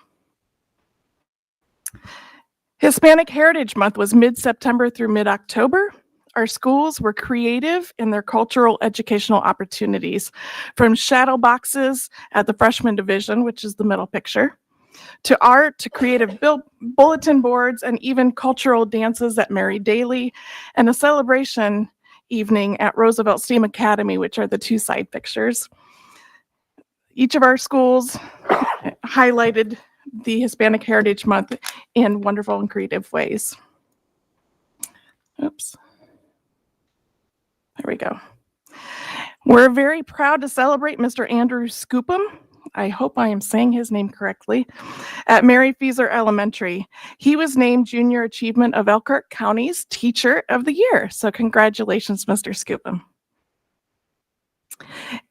Hispanic Heritage Month was mid-September through mid-October. Our schools were creative in their cultural educational opportunities, from shadow boxes at the freshman division, which is the middle picture, to art, to creative bulletin boards, and even cultural dances at Mary Daly, and a celebration evening at Roosevelt STEAM Academy, which are the two side pictures. Each of our schools highlighted the Hispanic Heritage Month in wonderful and creative ways. Oops. There we go. We're very proud to celebrate Mr. Andrew Scoopum. I hope I am saying his name correctly, at Mary Feaser Elementary. He was named Junior Achievement of Elkhart County's Teacher of the Year. So congratulations, Mr. Scoopum.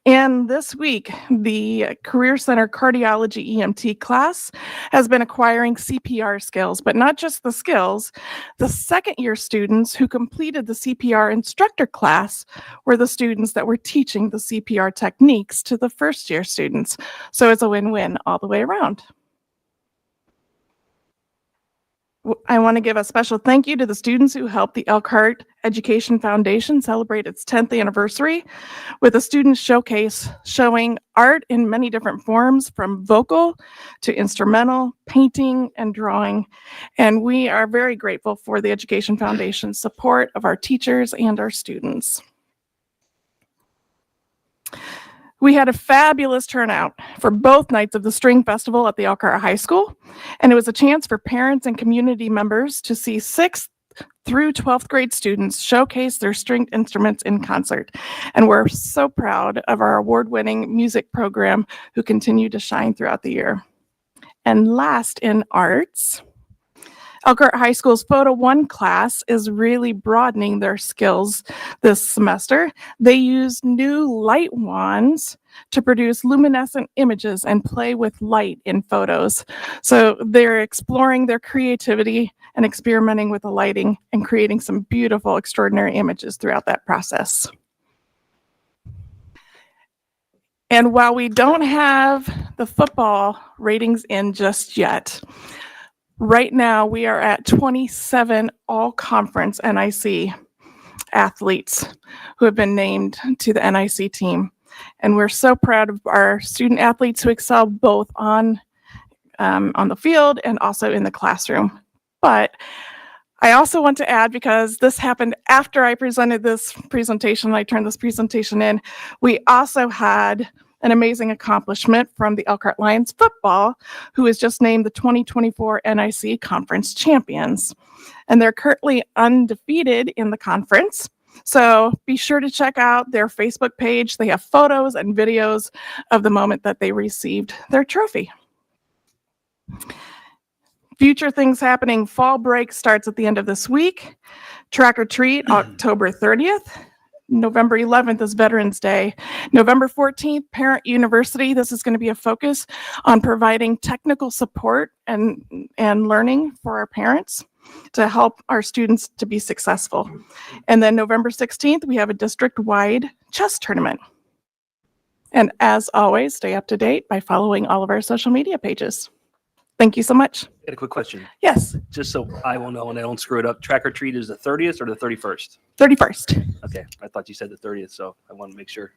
And this week, the Career Center Cardiology EMT class has been acquiring CPR skills, but not just the skills. The second-year students who completed the CPR instructor class were the students that were teaching the CPR techniques to the first-year students. So it's a win-win all the way around. I want to give a special thank you to the students who helped the Elkhart Education Foundation celebrate its 10th anniversary with a student showcase showing art in many different forms, from vocal to instrumental, painting, and drawing. And we are very grateful for the Education Foundation's support of our teachers and our students. We had a fabulous turnout for both nights of the String Festival at the Elkhart High School, and it was a chance for parents and community members to see 6th through 12th grade students showcase their stringed instruments in concert. And we're so proud of our award-winning music program who continue to shine throughout the year. And last, in arts, Elkhart High School's Photo 1 class is really broadening their skills this semester. They use new light wands to produce luminescent images and play with light in photos. So they're exploring their creativity and experimenting with the lighting and creating some beautiful, extraordinary images throughout that process. And while we don't have the football ratings in just yet, right now, we are at 27 all-conference NIC athletes who have been named to the NIC team. And we're so proud of our student athletes who excel both on the field and also in the classroom. But I also want to add, because this happened after I presented this presentation, I turned this presentation in, we also had an amazing accomplishment from the Elkhart Lions football, who is just named the 2024 NIC Conference Champions. And they're currently undefeated in the conference. So be sure to check out their Facebook page. They have photos and videos of the moment that they received their trophy. Future things happening. Fall break starts at the end of this week. Track or treat, October 30th. November 11th is Veterans Day. November 14th, Parent University. This is going to be a focus on providing technical support and learning for our parents to help our students to be successful. And then November 16th, we have a district-wide chess tournament. And as always, stay up to date by following all of our social media pages. Thank you so much. I got a quick question. Yes, Just so I will know and I don't screw it up. Track or treat is the 30th or the 31st? 31st. Okay, I thought you said the 30th, so I want to make sure.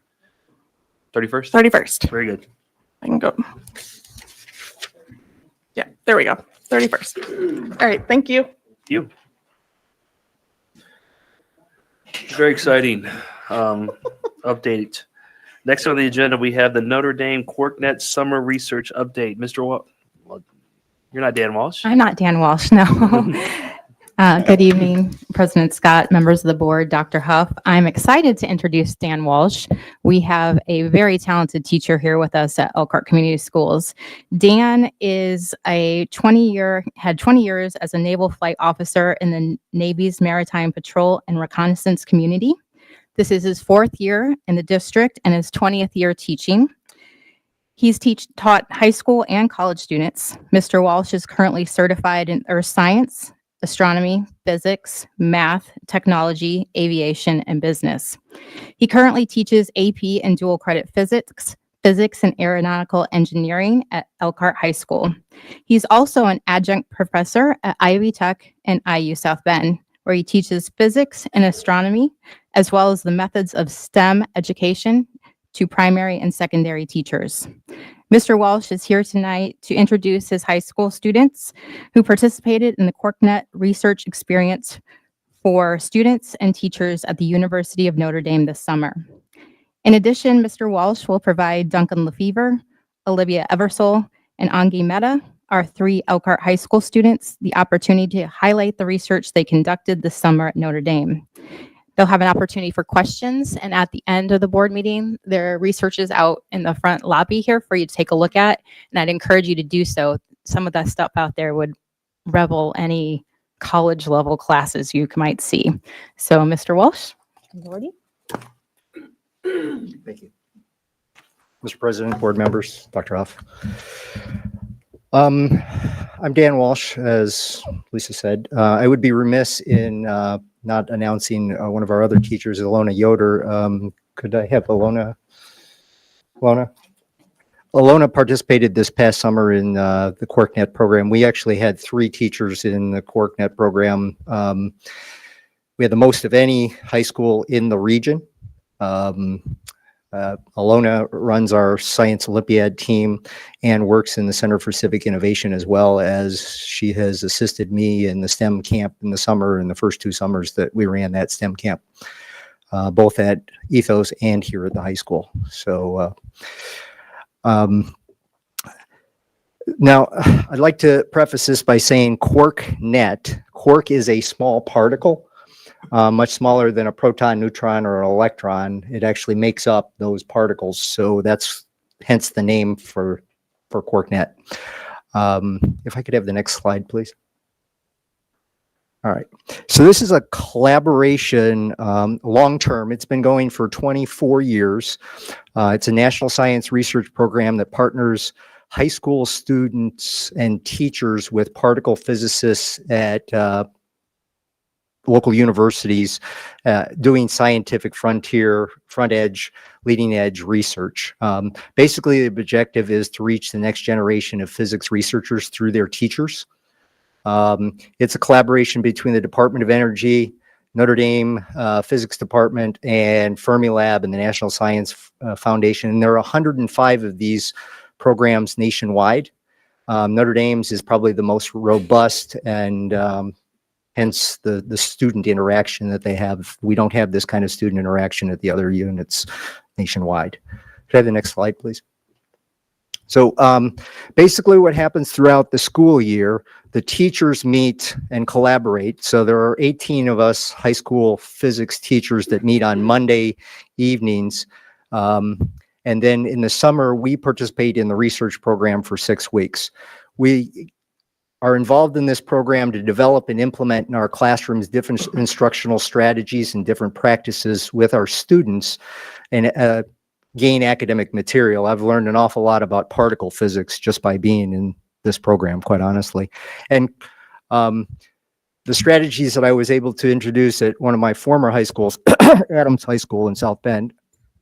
31st? 31st. Very good. I can go. Yeah, there we go. 31st. All right, thank you. You. Very exciting update. Next on the agenda, we have the Notre Dame QuarkNet Summer Research Update. Mr. Well, you're not Dan Walsh. I'm not Dan Walsh, no. Good evening, President Scott, members of the board, Dr. Huff. I'm excited to introduce Dan Walsh. We have a very talented teacher here with us at Elkhart Community Schools. Dan is had 20 years as a naval flight officer in the Navy's Maritime Patrol and Reconnaissance Community. This is his 4th year in the district and his 20th year teaching. Taught high school and college students. Mr. Walsh is currently certified in earth science, astronomy, physics, math, technology, aviation, and business. He currently teaches AP and dual credit physics, physics and aeronautical engineering at Elkhart High School. He's also an adjunct professor at Ivy Tech and IU South Bend, where he teaches physics and astronomy, as well as the methods of STEM education to primary and secondary teachers. Mr. Walsh is here tonight to introduce his high school students who participated in the QuarkNet research experience for students and teachers at the University of Notre Dame this summer. In addition, Mr. Walsh will provide Duncan Lefevre, Olivia Eversole, and Angi Mehta, our 3 Elkhart High School students, the opportunity to highlight the research they conducted this summer at Notre Dame. They'll have an opportunity for questions, and at the end of the board meeting, their research is out in the front lobby here for you to take a look at, and I'd encourage you to do so. Some of that stuff out there would revel any college level classes you might see. So, Mr. Walsh, Lordy. Thank you. Mr. President, board members, Dr. Huff. I'm Dan Walsh, as Lisa said. I would be remiss in not announcing one of our other teachers, Ilona Yoder. Could I have Ilona? Ilona participated this past summer in the QuarkNet program. We actually had 3 teachers in the QuarkNet program. We had the most of any high school in the region. Ilona runs our Science Olympiad team and works in the Center for Civic Innovation, as well as she has assisted me in the STEM camp in the summer, in the first 2 summers that we ran that STEM camp, both at Ethos and here at the high school. So now I'd like to preface this by saying QuarkNet. Quark is a small particle. Much smaller than a proton, neutron, or an electron. It actually makes up those particles. So that's hence the name for QuarkNet. If I could have the next slide, please. All right. So this is a collaboration, long-term. It's been going for 24 years. It's a national science research program that partners high school students and teachers with particle physicists at local universities doing scientific frontier, leading edge research. Basically, the objective is to reach the next generation of physics researchers through their teachers. It's a collaboration between the Department of Energy, Notre Dame Physics Department, and Fermilab and the National Science Foundation. And there are 105 of these programs nationwide. Notre Dame's is probably the most robust, and hence the student interaction that they have. We don't have this kind of student interaction at the other units nationwide. Could I have the next slide, please? So basically what happens throughout the school year, the teachers meet and collaborate. So there are 18 of us high school physics teachers that meet on Monday evenings. And then in the summer, we participate in the research program for 6 weeks. We are involved in this program to develop and implement in our classrooms different instructional strategies and different practices with our students and gain academic material. I've learned an awful lot about particle physics just by being in this program, quite honestly. And the strategies that I was able to introduce at one of my former high schools, Adams High School in South Bend,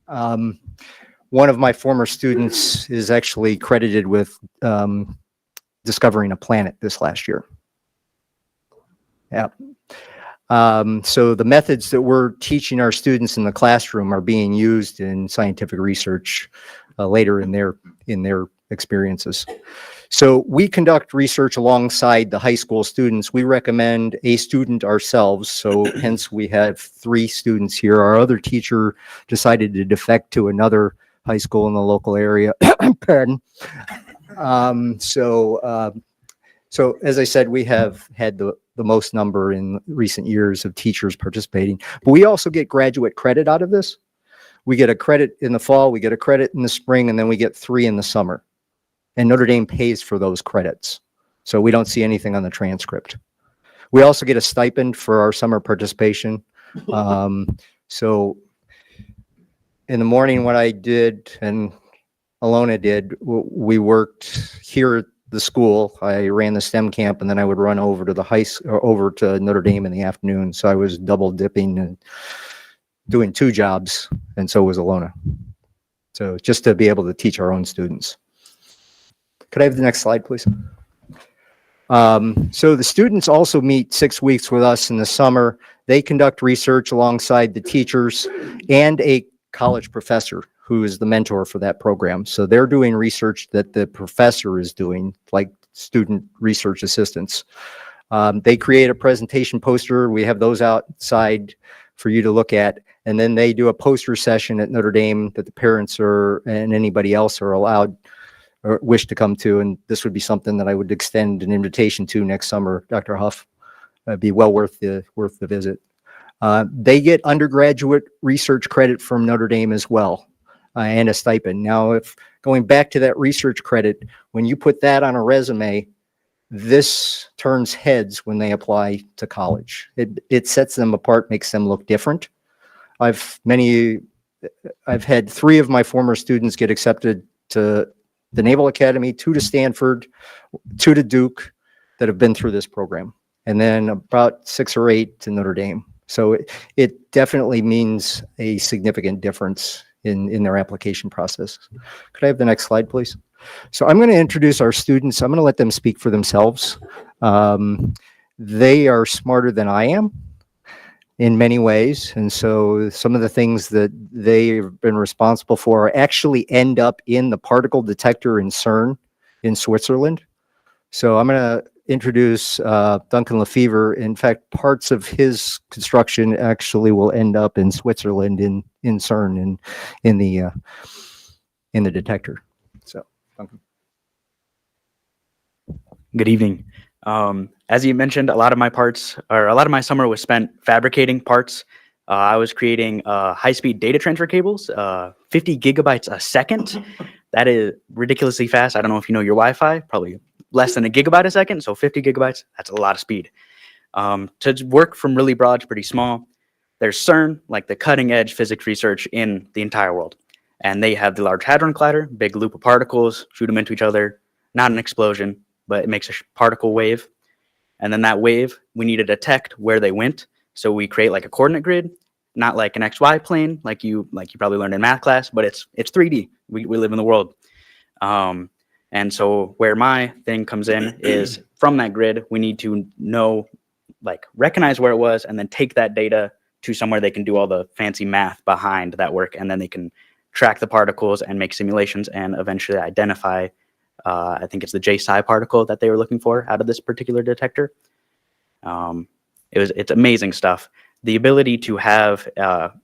one of my former students is actually credited with discovering a planet this last year. Yeah. So the methods that we're teaching our students in the classroom are being used in scientific research later in their experiences. So we conduct research alongside the high school students. We recommend a student ourselves. So hence we have 3 students here. Our other teacher decided to defect to another high school in the local area. Pardon. So as I said, we have had the most number in recent years of teachers participating, but we also get graduate credit out of this. We get a credit in the fall, we get a credit in the spring, and then we get 3 in the summer. And Notre Dame pays for those credits. So we don't see anything on the transcript. We also get a stipend for our summer participation. So in the morning, what I did, and Alona did. We worked here at the school. I ran the STEM camp, and then I would run over to the or over to Notre Dame in the afternoon. So I was double dipping and doing 2 jobs, and so was Alona. So just to be able to teach our own students. Could I have the next slide, please? So the students also meet 6 weeks with us in the summer. They conduct research alongside the teachers and a college professor who is the mentor for that program. So they're doing research that the professor is doing, like student research assistants. They create a presentation poster. We have those outside for you to look at. And then they do a poster session at Notre Dame that the parents and anybody else are allowed or wish to come to. And this would be something that I would extend an invitation to next summer, Dr. Huff. It'd be well worth the visit. They get undergraduate research credit from Notre Dame as well, and a stipend. Now, if going back to that research credit, when you put that on a resume, this turns heads when they apply to college. It sets them apart, makes them look different. I've had 3 of my former students get accepted to the Naval Academy, 2 to Stanford, 2 to Duke that have been through this program, and then about 6 or 8 to Notre Dame. So it definitely means a significant difference in their application process. Could I have the next slide, please? So I'm going to introduce our students. I'm going to let them speak for themselves. They are smarter than I am in many ways. And so some of the things that they've been responsible for actually end up in the particle detector in CERN in Switzerland. So I'm going to introduce Duncan Lefevre. In fact, parts of his construction actually will end up in Switzerland in CERN in the detector. So, Duncan. Good evening. As you mentioned, a lot of my summer was spent fabricating parts. I was creating high-speed data transfer cables, 50 gigabytes a second. That is ridiculously fast. I don't know if you know your Wi-Fi, probably less than a gigabyte a second. So 50 gigabytes, that's a lot of speed. To work from really broad to pretty small, there's CERN, like the cutting edge physics research in the entire world. And they have the Large Hadron Collider, big loop of particles, shoot them into each other, not an explosion, but it makes a particle wave. And then that wave, we need to detect where they went. So we create like a coordinate grid, not like an XY plane, like you probably learned in math class, but it's 3D. We live in the world. And so where my thing comes in is from that grid, we need to recognize where it was and then take that data to somewhere they can do all the fancy math behind that work. And then they can track the particles and make simulations and eventually identify, I think it's the J-psi particle that they were looking for out of this particular detector. It's amazing stuff. The ability to have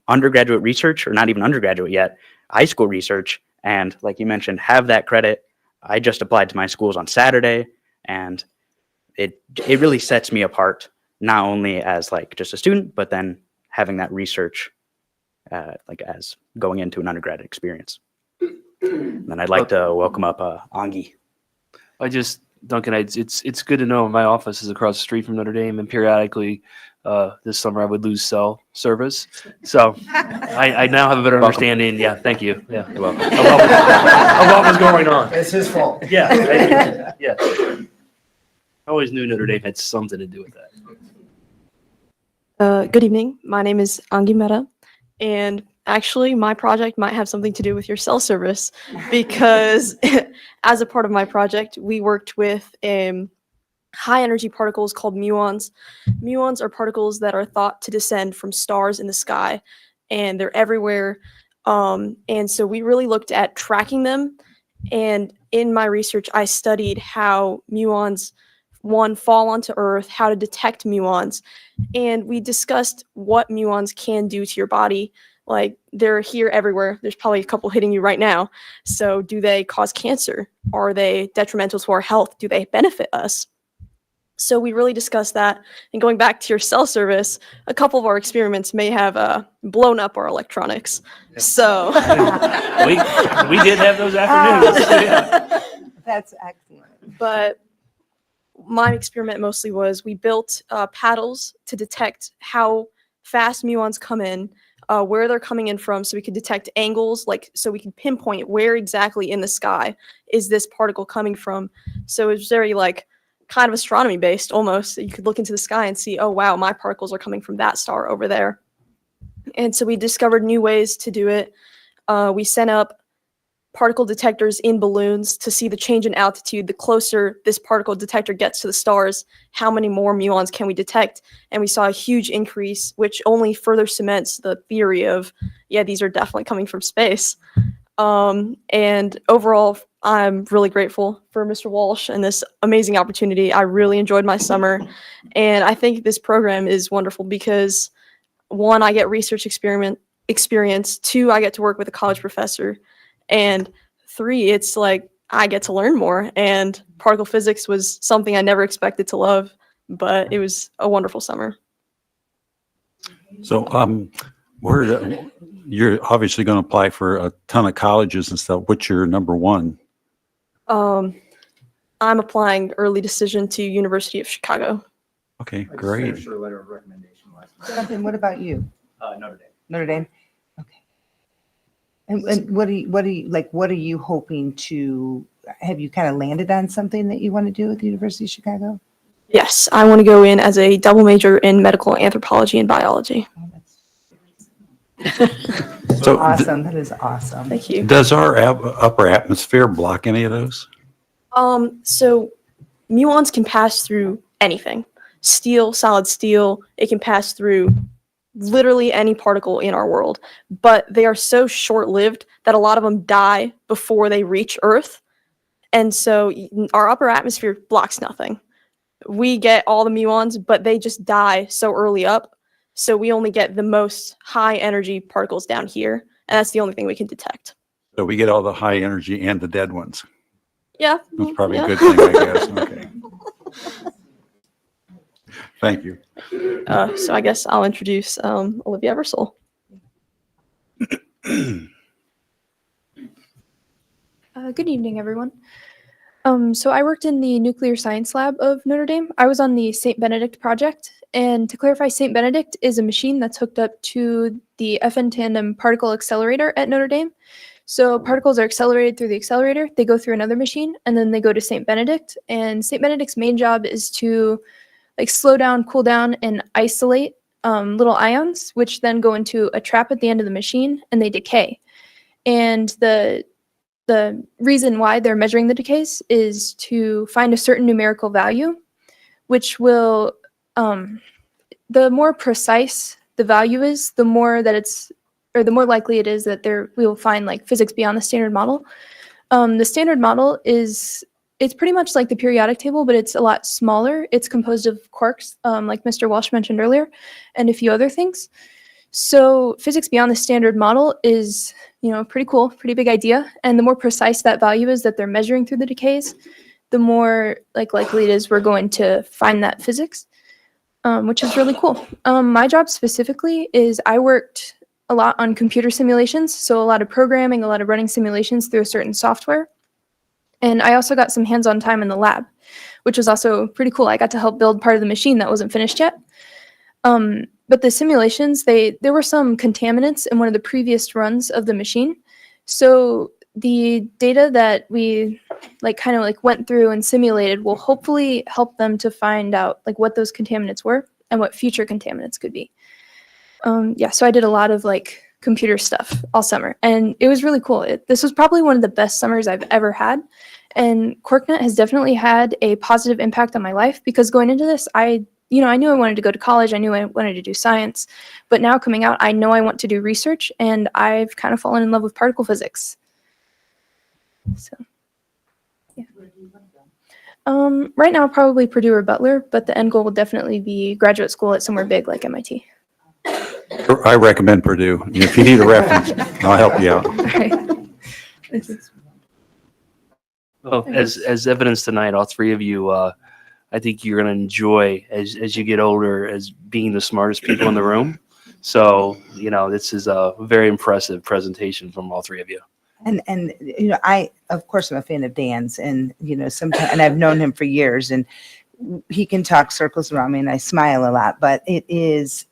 undergraduate research, or not even undergraduate yet, high school research, and like you mentioned, have that credit. I just applied to my schools on Saturday, and it really sets me apart, not only as like just a student, but then having that research as going into an undergraduate experience. And I'd like to welcome up Angi. Duncan, it's good to know my office is across the street from Notre Dame, and periodically this summer I would lose cell service. So I now have a better understanding. Yeah, thank you. Yeah, you're welcome. Of what was going on. It's his fault. Yeah, yeah. I always knew Notre Dame had something to do with that. Good evening. My name is Angi Mehta, and actually my project might have something to do with your cell service because as a part of my project, we worked with high energy particles called muons. Muons are particles that are thought to descend from stars in the sky, and they're everywhere. And so we really looked at tracking them. And in my research, I studied how muons, fall onto Earth, how to detect muons. And we discussed what muons can do to your body. Like, they're here everywhere. There's probably a couple hitting you right now. So do they cause cancer? Are they detrimental to our health? Do they benefit us? So we really discussed that. And going back to your cell service, a couple of our experiments may have blown up our electronics. So we did have those afternoons. Yeah. That's excellent. But my experiment mostly was we built paddles to detect how fast muons come in. where they're coming in from, so we could detect angles, like so we can pinpoint where exactly in the sky is this particle coming from. So it's very like kind of astronomy based almost. You could look into the sky and see, oh wow, my particles are coming from that star over there. And so we discovered new ways to do it. We sent up particle detectors in balloons to see the change in altitude. The closer this particle detector gets to the stars, how many more muons can we detect? And we saw a huge increase, which only further cements the theory of, yeah, these are definitely coming from space. And overall, I'm really grateful for Mr. Walsh and this amazing opportunity. I really enjoyed my summer. And I think this program is wonderful because, one, I get research experience. Two, I get to work with a college professor. And three, it's like I get to learn more. And particle physics was something I never expected to love, but it was a wonderful summer. So, you're obviously going to apply for a ton of colleges and stuff. What's your number one? I'm applying early decision to University of Chicago. Okay, great. Letter of recommendation. Jonathan, what about you? Notre Dame. Notre Dame? Okay. And what are you hoping to, have you kind of landed on something that you want to do at the University of Chicago? Yes, I want to go in as a double major in medical anthropology and biology. So Awesome. That is awesome. Thank you. does our upper atmosphere block any of those? So muons can pass through anything. Steel, solid steel, it can pass through literally any particle in our world, but they are so short-lived that a lot of them die before they reach Earth. And so our upper atmosphere blocks nothing. We get all the muons, but they just die so early up. So we only get the most high energy particles down here. And that's the only thing we can detect. So we get all the high energy and the dead ones. Yeah. That's probably yeah. a good thing, I guess. Okay. Thank you. So I guess I'll introduce Olivia Eversole. Good evening, everyone. So I worked in the nuclear science lab of Notre Dame. I was on the St. Benedict project. And to clarify, St. Benedict is a machine that's hooked up to the FN tandem particle accelerator at Notre Dame. So particles are accelerated through the accelerator, they go through another machine, and then they go to St. Benedict. And St. Benedict's main job is to slow down, cool down, and isolate little ions, which then go into a trap at the end of the machine, and they decay. And the reason why they're measuring the decays is to find a certain numerical value, which will, the more precise the value is, the more that the more likely it is that we will find physics beyond the standard model. The standard model it's pretty much like the periodic table, but it's a lot smaller. It's composed of quarks, like Mr. Walsh mentioned earlier, and a few other things. So physics beyond the standard model is, pretty cool, pretty big idea. And the more precise that value is that they're measuring through the decays, the more likely it is we're going to find that physics, which is really cool. My job specifically is I worked a lot on computer simulations, so a lot of programming, a lot of running simulations through a certain software. And I also got some hands-on time in the lab, which was also pretty cool. I got to help build part of the machine that wasn't finished yet. But the simulations, there were some contaminants in one of the previous runs of the machine. So the data that we went through and simulated will hopefully help them to find out what those contaminants were and what future contaminants could be. So I did a lot of computer stuff all summer, and it was really cool. This was probably one of the best summers I've ever had, and QuarkNet has definitely had a positive impact on my life, because going into this, I knew I wanted to go to college, I knew I wanted to do science, but now coming out, I know I want to do research, and I've kind of fallen in love with particle physics. So, yeah. Right now, probably Purdue or Butler, but the end goal will definitely be graduate school at somewhere big like MIT. I recommend Purdue. If you need a reference, I'll help you out. Well, as evidence tonight, all three of you, I think you're going to enjoy as you get older as being the smartest people in the room. So, this is a very impressive presentation from all three of you. And I, of course, I'm a fan of Dan's, and sometimes, and I've known him for years, and he can talk circles around me, and I smile a lot. But it is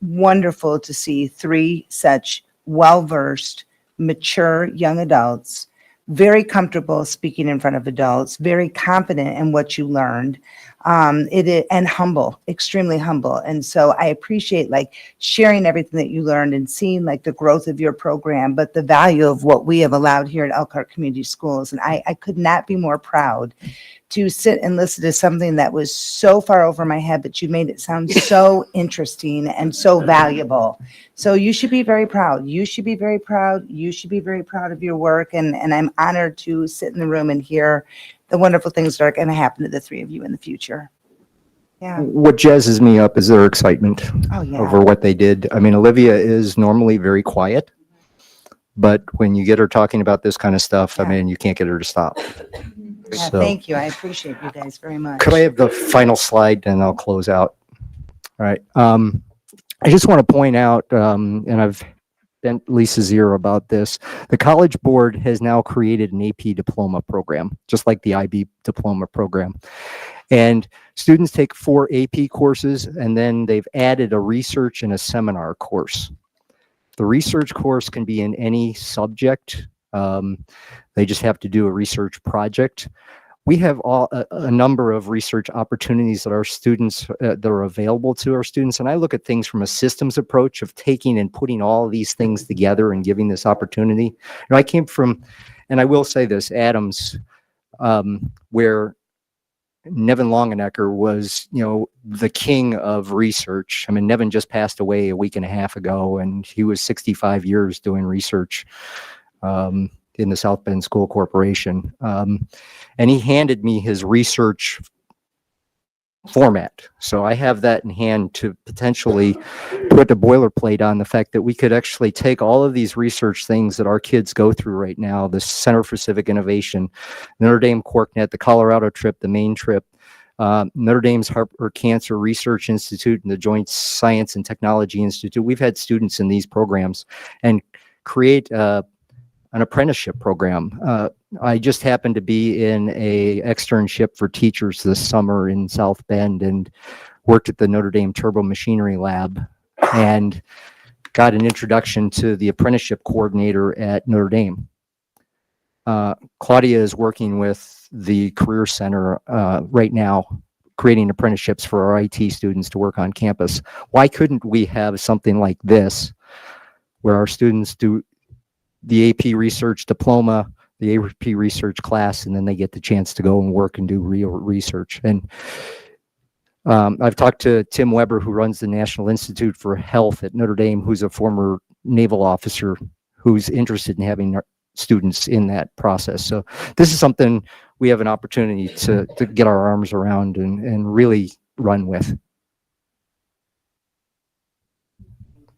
wonderful to see three such well-versed, mature young adults, very comfortable speaking in front of adults, very confident in what you learned, and humble, extremely humble. And so I appreciate like sharing everything that you learned and seeing like the growth of your program, but the value of what we have allowed here at Elkhart Community Schools. And I could not be more proud to sit and listen to something that was so far over my head, but you made it sound so interesting and so valuable. So you should be very proud. You should be very proud. You should be very proud of your work. And I'm honored to sit in the room and hear the wonderful things that are going to happen to the three of you in the future. Yeah. What jazzes me up is their excitement Oh, yeah. over what they did. I mean, Olivia is normally very quiet, but when you get her talking about this kind of stuff, I mean, you can't get her to stop. Yeah, So- thank you. I appreciate you guys very much. Could I have the final slide and I'll close out? All right. I just want to point out, and I've bent Lisa's ear about this, the College Board has now created an AP diploma program, just like the IB diploma program. And students take 4 AP courses, and then they've added a research and a seminar course. The research course can be in any subject. They just have to do a research project. We have a number of research opportunities that our students, that are available to our students. And I look at things from a systems approach of taking and putting all of these things together and giving this opportunity. You know, I came from, and I will say this, Adams, where Nevin Longenecker was, you know, the king of research. I mean, Nevin just passed away a week and a half ago, and he was 65 years doing research in the South Bend School Corporation. And he handed me his research format. So I have that in hand to potentially put the boilerplate on the fact that we could actually take all of these research things that our kids go through right now, the Center for Civic Innovation, Notre Dame CorkNet, the Colorado trip, the Maine trip, Notre Dame's Harper Cancer Research Institute, and the Joint Science and Technology Institute. We've had students in these programs and create an apprenticeship program. I just happened to be in a externship for teachers this summer in South Bend and worked at the Notre Dame Turbo Machinery Lab and got an introduction to the apprenticeship coordinator at Notre Dame. Claudia is working with the Career Center right now, creating apprenticeships for our IT students to work on campus. Why couldn't we have something like this where our students do the AP research diploma, the AP research class, and then they get the chance to go and work and do real research? And I've talked to Tim Weber, who runs the National Institute for Health at Notre Dame, who's a former naval officer who's interested in having students in that process. So this is something we have an opportunity to get our arms around and really run with.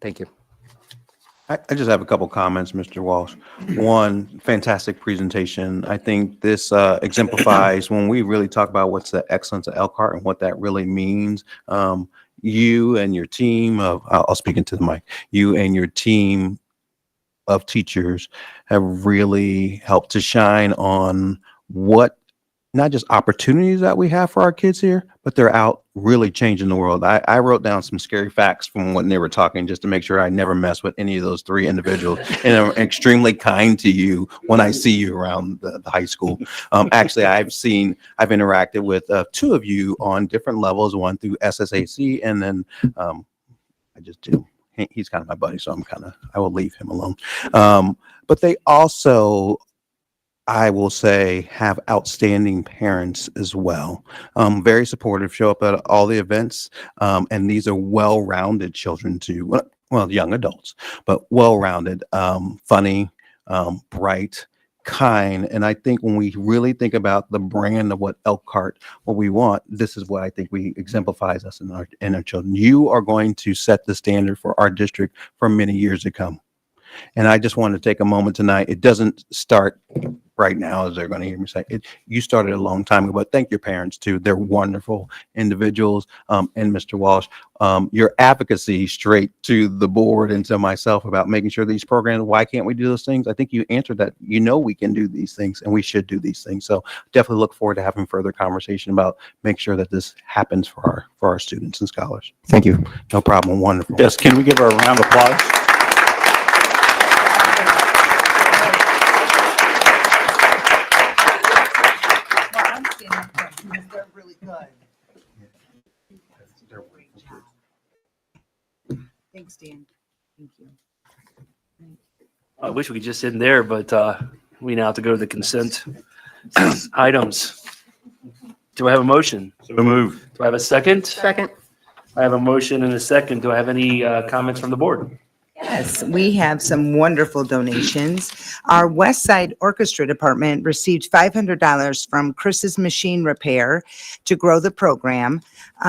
Thank you. I just have a couple comments, Mr. Walsh. One, fantastic presentation. I think this exemplifies when we really talk about what's the excellence of Elkhart and what that really means. You and your team of, I'll speak into the mic, you and your team of teachers have really helped to shine on what not just opportunities that we have for our kids here, but they're out really changing the world. I wrote down some scary facts from when they were talking just to make sure I never mess with any of those 3 individuals. And I'm extremely kind to you when I see you around the high school. Actually, I've interacted with 2 of you on different levels, one through SSAC, and then I just do. He's kind of my buddy, so I will leave him alone. But they also, I will say, have outstanding parents as well. Very supportive, show up at all the events. And these are well-rounded children too. Well, young adults, but well-rounded, funny, bright, kind. And I think when we really think about the brand of what Elkhart, what we want, this is what I think we exemplifies us in our children. You are going to set the standard for our district for many years to come. And I just want to take a moment tonight. It doesn't start right now, as they're going to hear me say it. You started a long time ago, but thank your parents too. They're wonderful individuals. And Mr. Walsh, your advocacy straight to the board and to myself about making sure these programs, why can't we do those things? I think you answered that. You know, we can do these things and we should do these things. So definitely look forward to having further conversation about make sure that this happens for our students and scholars. Thank you. No problem. Wonderful. Yes, can we give her a round of applause? They're really good. Thanks, Dan. Thank you. I wish we could just end there, but we now have to go to the consent items. Do I have a motion? So move. Do I have a second? Second. I have a motion and a second. Do I have any comments from the board? Yes, we have some wonderful donations. Our West Side Orchestra Department received $500 from Chris's Machine Repair to grow the program.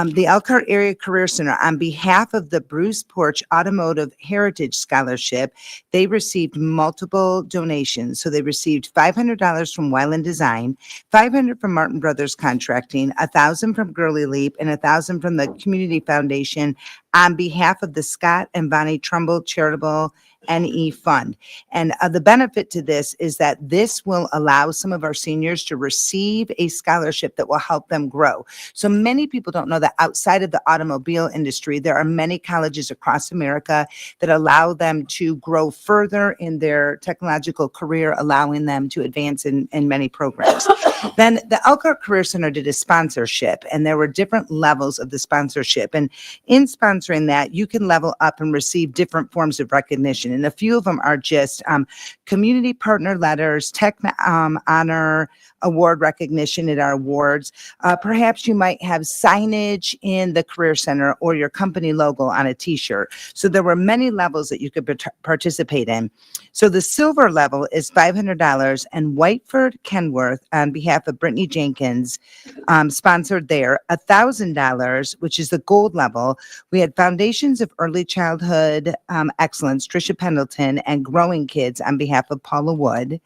The Elkhart Area Career Center, on behalf of the Bruce Porch Automotive Heritage Scholarship, they received multiple donations. So they received $500 from Wyland Design, $500 from Martin Brothers Contracting, $1,000 from Girly Leap, and $1,000 from the Community Foundation on behalf of the Scott and Bonnie Trumbull Charitable NE Fund. And the benefit to this is that this will allow some of our seniors to receive a scholarship that will help them grow. So many people don't know that outside of the automobile industry, there are many colleges across America that allow them to grow further in their technological career, allowing them to advance in many programs. Then the Elkhart Career Center did a sponsorship, and there were different levels of the sponsorship. And in sponsoring that, you can level up and receive different forms of recognition. And a few of them are just community partner letters, tech honor, award recognition at our awards. Perhaps you might have signage in the Career Center or your company logo on a t-shirt. So there were many levels that you could participate in. So the silver level is $500, and Whiteford Kenworth, on behalf of Brittany Jenkins, sponsored there. $1,000, which is the gold level. We had Foundations of Early Childhood Excellence, Tricia Pendleton, and Growing Kids on behalf of Paula Wood.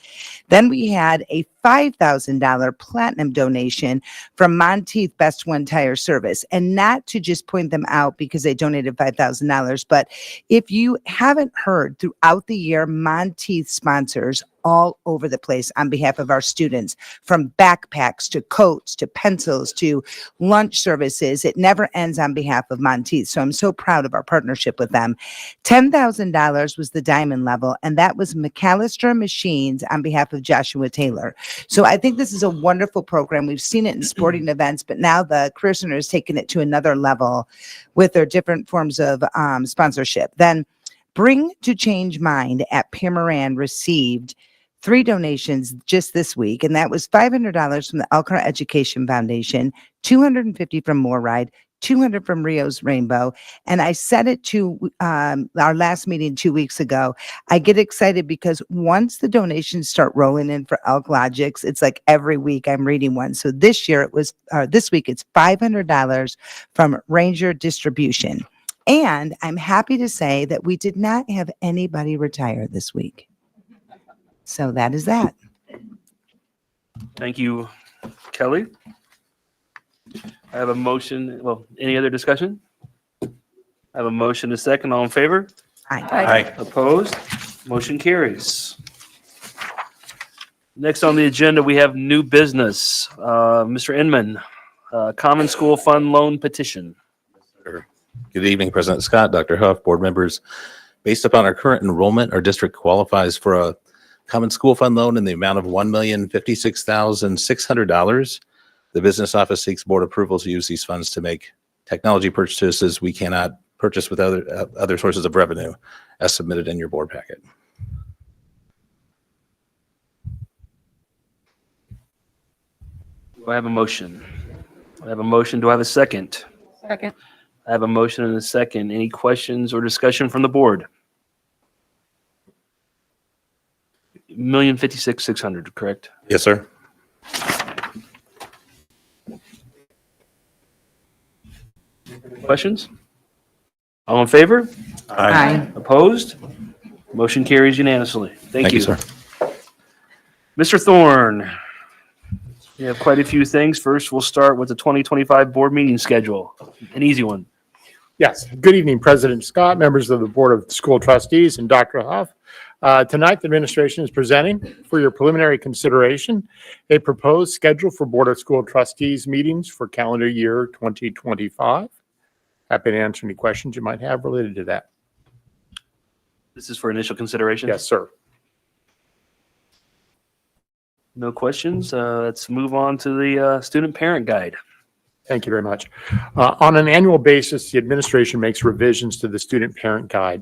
Then we had a $5,000 platinum donation from Monteith Best One Tire Service. And not to just point them out because they donated $5,000, but if you haven't heard, throughout the year, Monteith sponsors all over the place on behalf of our students, from backpacks to coats to pencils to lunch services. It never ends on behalf of Monteith. So I'm so proud of our partnership with them. $10,000 was the diamond level, and that was McAllister Machines on behalf of Joshua Taylor. So I think this is a wonderful program. We've seen it in sporting events, but now the Career Center has taken it to another level with their different forms of sponsorship. Then Bring to Change Mind at Pamaran received 3 donations just this week, and that was $500 from the Elkhart Education Foundation, $250 from More Ride, $200 from Rio's Rainbow. And I said it to our last meeting 2 weeks ago. I get excited because once the donations start rolling in for Elk Logics, it's like every week I'm reading one. So this week it's $500 from Ranger Distribution. And I'm happy to say that we did not have anybody retire this week. So that is that. Thank you, Kelly. I have a motion. Well, any other discussion? I have a motion, a second. All in favor? Aye. Opposed? Motion carries. Next on the agenda, we have new business. Mr. Inman, Common School Fund Loan Petition. Good evening, President Scott, Dr. Huff, board members. Based upon our current enrollment, our district qualifies for a Common School Fund loan in the amount of $1,056,600. The business office seeks board approval to use these funds to make technology purchases we cannot purchase with other sources of revenue, as submitted in your board packet. Do I have a motion? I have a motion. Do I have a second? Second. I have a motion and a second. Any questions or discussion from the board? $1,056,600, correct? Yes, sir. Questions? All in favor? Aye. Opposed? Motion carries unanimously. Thank you. Sir. Mr. Thorne, we have quite a few things. First, we'll start with the 2025 board meeting schedule. An easy one. Yes. Good evening, President Scott, members of the Board of School Trustees, and Dr. Huff. Tonight, the administration is presenting for your preliminary consideration a proposed schedule for Board of School Trustees meetings for calendar year 2025. Happy to answer any questions you might have related to that. This is for initial consideration? Yes, sir. No questions. Let's move on to the student parent guide. Thank you very much. On an annual basis, the administration makes revisions to the student parent guide.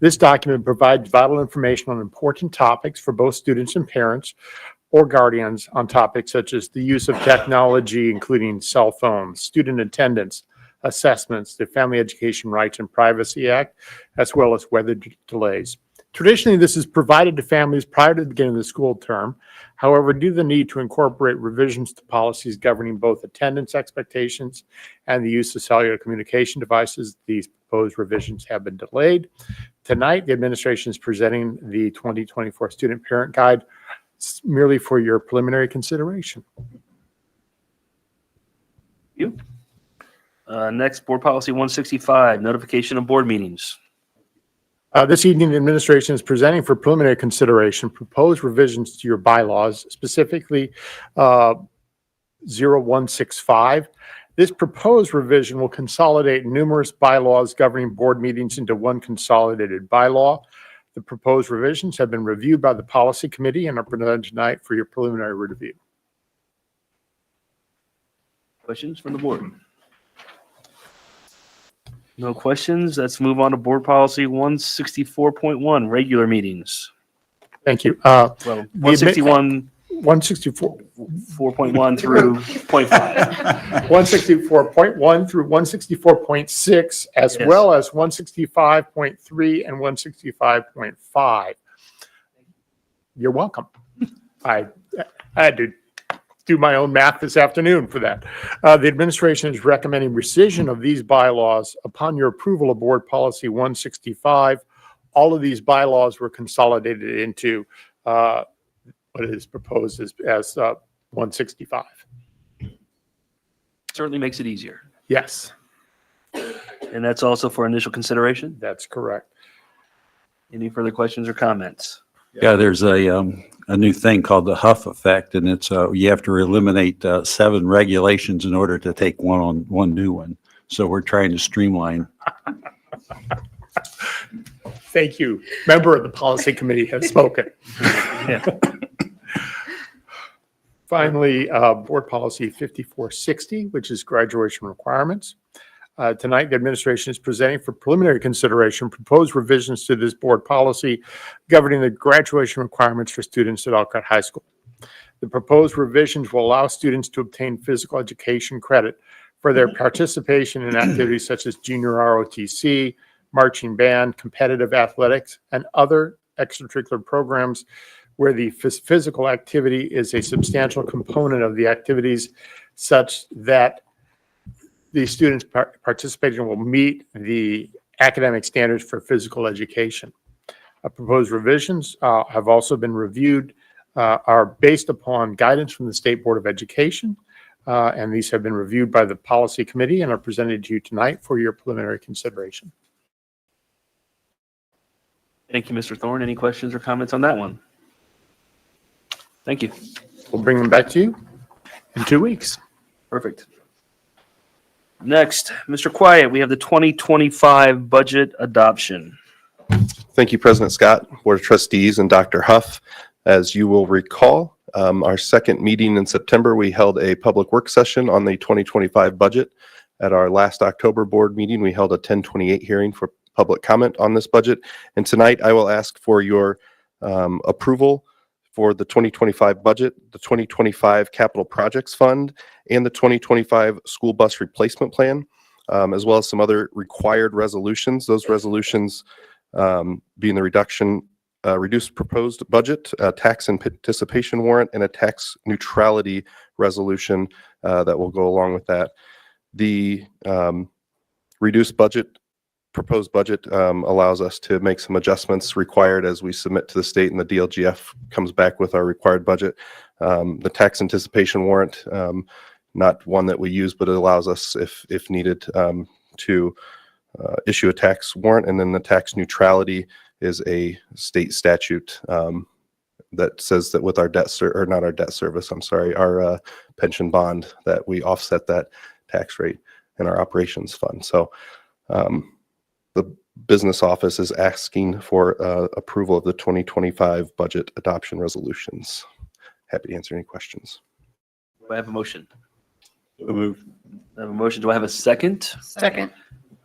This document provides vital information on important topics for both students and parents or guardians on topics such as the use of technology, including cell phones, student attendance, assessments, the Family Education Rights and Privacy Act, as well as weather delays. Traditionally, this is provided to families prior to the beginning of the school term. However, due to the need to incorporate revisions to policies governing both attendance expectations and the use of cellular communication devices, these proposed revisions have been delayed. Tonight, the administration is presenting the 2024 Student Parent Guide merely for your preliminary consideration. You. Next, Board Policy 165, notification of board meetings. This evening, the administration is presenting for preliminary consideration proposed revisions to your bylaws, specifically 0165. This proposed revision will consolidate numerous bylaws governing board meetings into one consolidated bylaw. The proposed revisions have been reviewed by the policy committee and are presented tonight for your preliminary review. Questions from the board? No questions. Let's move on to Board Policy 164.1, regular meetings. Thank you. Well, 161. 164. 4.1 through 0.5. 164.1 through 164.6, as Yes. well as 165.3 and 165.5. You're welcome. I had to do my own math this afternoon for that. The administration is recommending rescission of these bylaws upon your approval of Board Policy 165. All of these bylaws were consolidated into what is proposed as 165. Certainly makes it easier. Yes, And that's also for initial consideration. that's correct. Any further questions or comments? Yeah, there's a new thing called the Huff effect, and it's you have to eliminate 7 regulations in order to take one new one. So we're trying to streamline. Thank you. Member of the policy committee has spoken. Yeah. Finally, Board Policy 5460, which is graduation requirements. Tonight, the administration is presenting for preliminary consideration proposed revisions to this board policy governing the graduation requirements for students at Elkhart High School. The proposed revisions will allow students to obtain physical education credit for their participation in activities such as junior ROTC, marching band, competitive athletics, and other extracurricular programs where the physical activity is a substantial component of the activities, such that the students participating will meet the academic standards for physical education. Proposed revisions have also been reviewed, are based upon guidance from the State Board of Education, and these have been reviewed by the policy committee and are presented to you tonight for your preliminary consideration. Thank you, Mr. Thorne. Any questions or comments on that one? Thank you. We'll bring them back to you in 2 weeks. Perfect. Next, Mr. Quiet, we have the 2025 budget adoption. Thank you, President Scott, Board of Trustees, and Dr. Huff. As you will recall, our second meeting in September, we held a public work session on the 2025 budget. At our last October board meeting, we held a 1028 hearing for public comment on this budget. And tonight, I will ask for your approval for the 2025 budget, the 2025 Capital Projects Fund, and the 2025 School Bus Replacement Plan, as well as some other required resolutions. Those resolutions being the reduced proposed budget, a tax anticipation warrant, and a tax neutrality resolution that will go along with that. The reduced budget proposed budget allows us to make some adjustments required as we submit to the state and the DLGF comes back with our required budget. The tax anticipation warrant, not one that we use, but it allows us, if needed, to issue a tax warrant. And then the tax neutrality is a state statute that says that with our our pension bond, that we offset that tax rate in our operations fund. So the business office is asking for approval of the 2025 budget adoption resolutions. Happy to answer any questions. Do I have a motion? Move. I have a motion. Do I have a second? Second.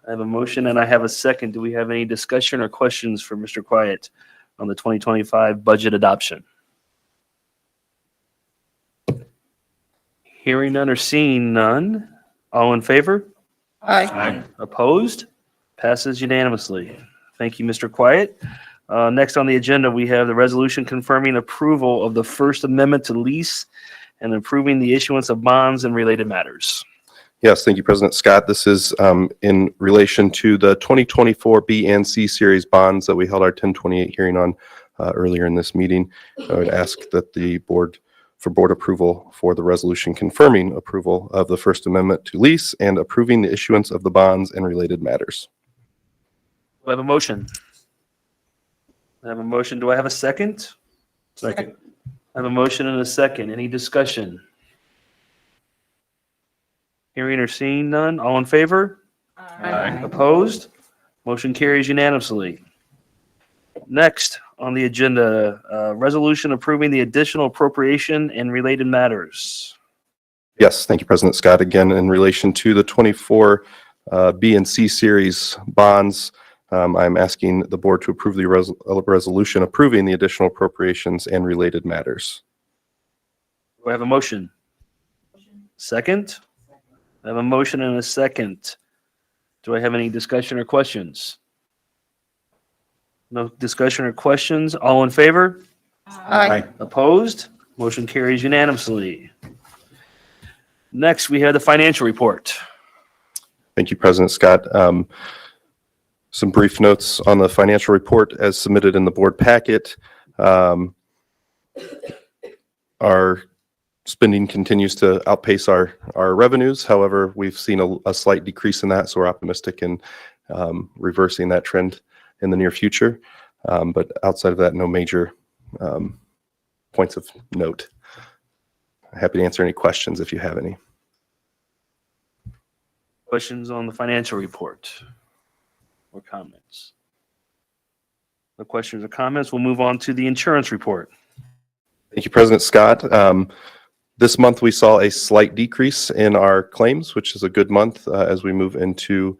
I have a motion and I have a second. Do we have any discussion or questions for Mr. Quiet on the 2025 budget adoption? Hearing none or seeing none. All in favor? Aye. Opposed? Passes unanimously. Thank you, Mr. Quiet. Next on the agenda, we have the resolution confirming approval of the First Amendment to lease and approving the issuance of bonds and related matters. Yes, thank you, President Scott. This is in relation to the 2024 B and C series bonds that we held our 1028 hearing on earlier in this meeting. I would ask that the board approval for the resolution confirming approval of the First Amendment to lease and approving the issuance of the bonds and related matters. Do I have a motion? I have a motion. Do I have a second? Second. I have a motion and a second. Any discussion? Hearing or seeing none. All in favor? Aye. Opposed? Motion carries unanimously. Next on the agenda, resolution approving the additional appropriation and related matters. Yes, thank you, President Scott. Again, in relation to the 24 B and C series bonds, I'm asking the board to approve the resolution approving the additional appropriations and related matters. Do I have a motion? Second? I have a motion and a second. Do I have any discussion or questions? No discussion or questions. All in favor? Aye. Opposed? Motion carries unanimously. Next, we have the financial report. Thank you, President Scott. Some brief notes on the financial report as submitted in the board packet. Our spending continues to outpace our revenues. However, we've seen a slight decrease in that, so we're optimistic in reversing that trend in the near future. But outside of that, no major points of note. Happy to answer any questions if you have any. Questions on the financial report or comments? No questions or comments. We'll move on to the insurance report. Thank you, President Scott. This month we saw a slight decrease in our claims, which is a good month as we move into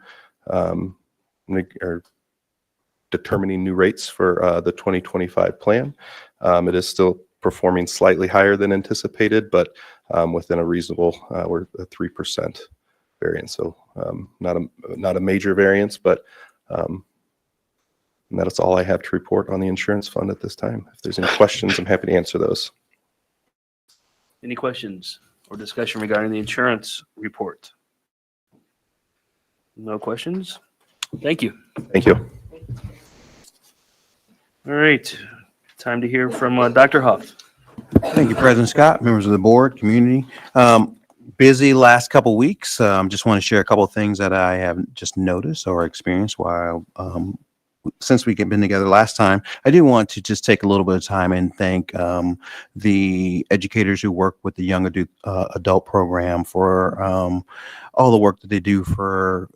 determining new rates for the 2025 plan. It is still performing slightly higher than anticipated, but within a reasonable, we're a 3% variance. So not a major variance, but and that's all I have to report on the insurance fund at this time. If there's any questions, I'm happy to answer those. Any questions or discussion regarding the insurance report? No questions? Thank you. Thank you. All right. Time to hear from Dr. Huff. Thank you, President Scott, members of the board, community. Busy last couple weeks. Just want to share a couple of things that I have just noticed or experienced while since we've been together last time. I do want to just take a little bit of time and thank the educators who work with the young adult program for all the work that they do for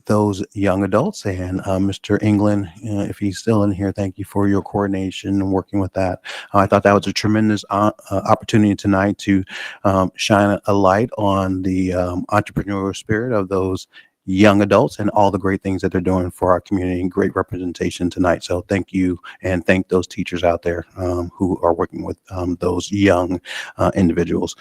those young adults. And Mr. England, if he's still in here, thank you for your coordination and working with that. I thought that was a tremendous opportunity tonight to shine a light on the entrepreneurial spirit of those young adults and all the great things that they're doing for our community, and great representation tonight. So thank you, and thank those teachers out there who are working with those young individuals.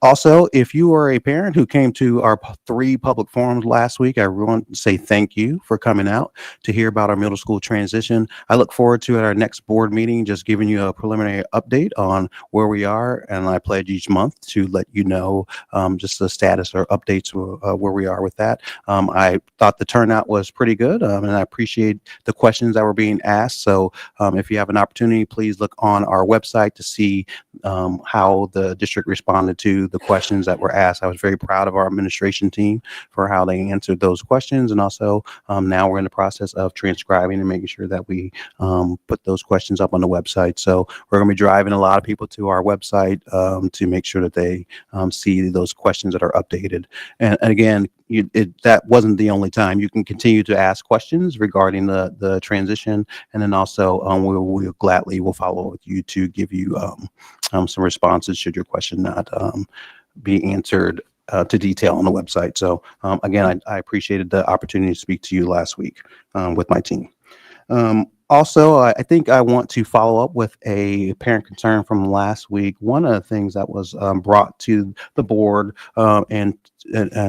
Also, if you are a parent who came to our 3 public forums last week, I want to say thank you for coming out to hear about our middle school transition. I look forward to at our next board meeting, just giving you a preliminary update on where we are. And I pledge each month to let you know just the status or updates where we are with that. I thought the turnout was pretty good, and I appreciate the questions that were being asked. So if you have an opportunity, please look on our website to see how the district responded to the questions that were asked. I was very proud of our administration team for how they answered those questions. And also now we're in the process of transcribing and making sure that we put those questions up on the website. So we're going to be driving a lot of people to our website to make sure that they see those questions that are updated. And again, that wasn't the only time. You can continue to ask questions regarding the transition, and then also we'll gladly will follow with you to give you some responses should your question not be answered to detail on the website. So again, I appreciated the opportunity to speak to you last week with my team. Also, I think I want to follow up with a parent concern from last week. One of the things that was brought to the board and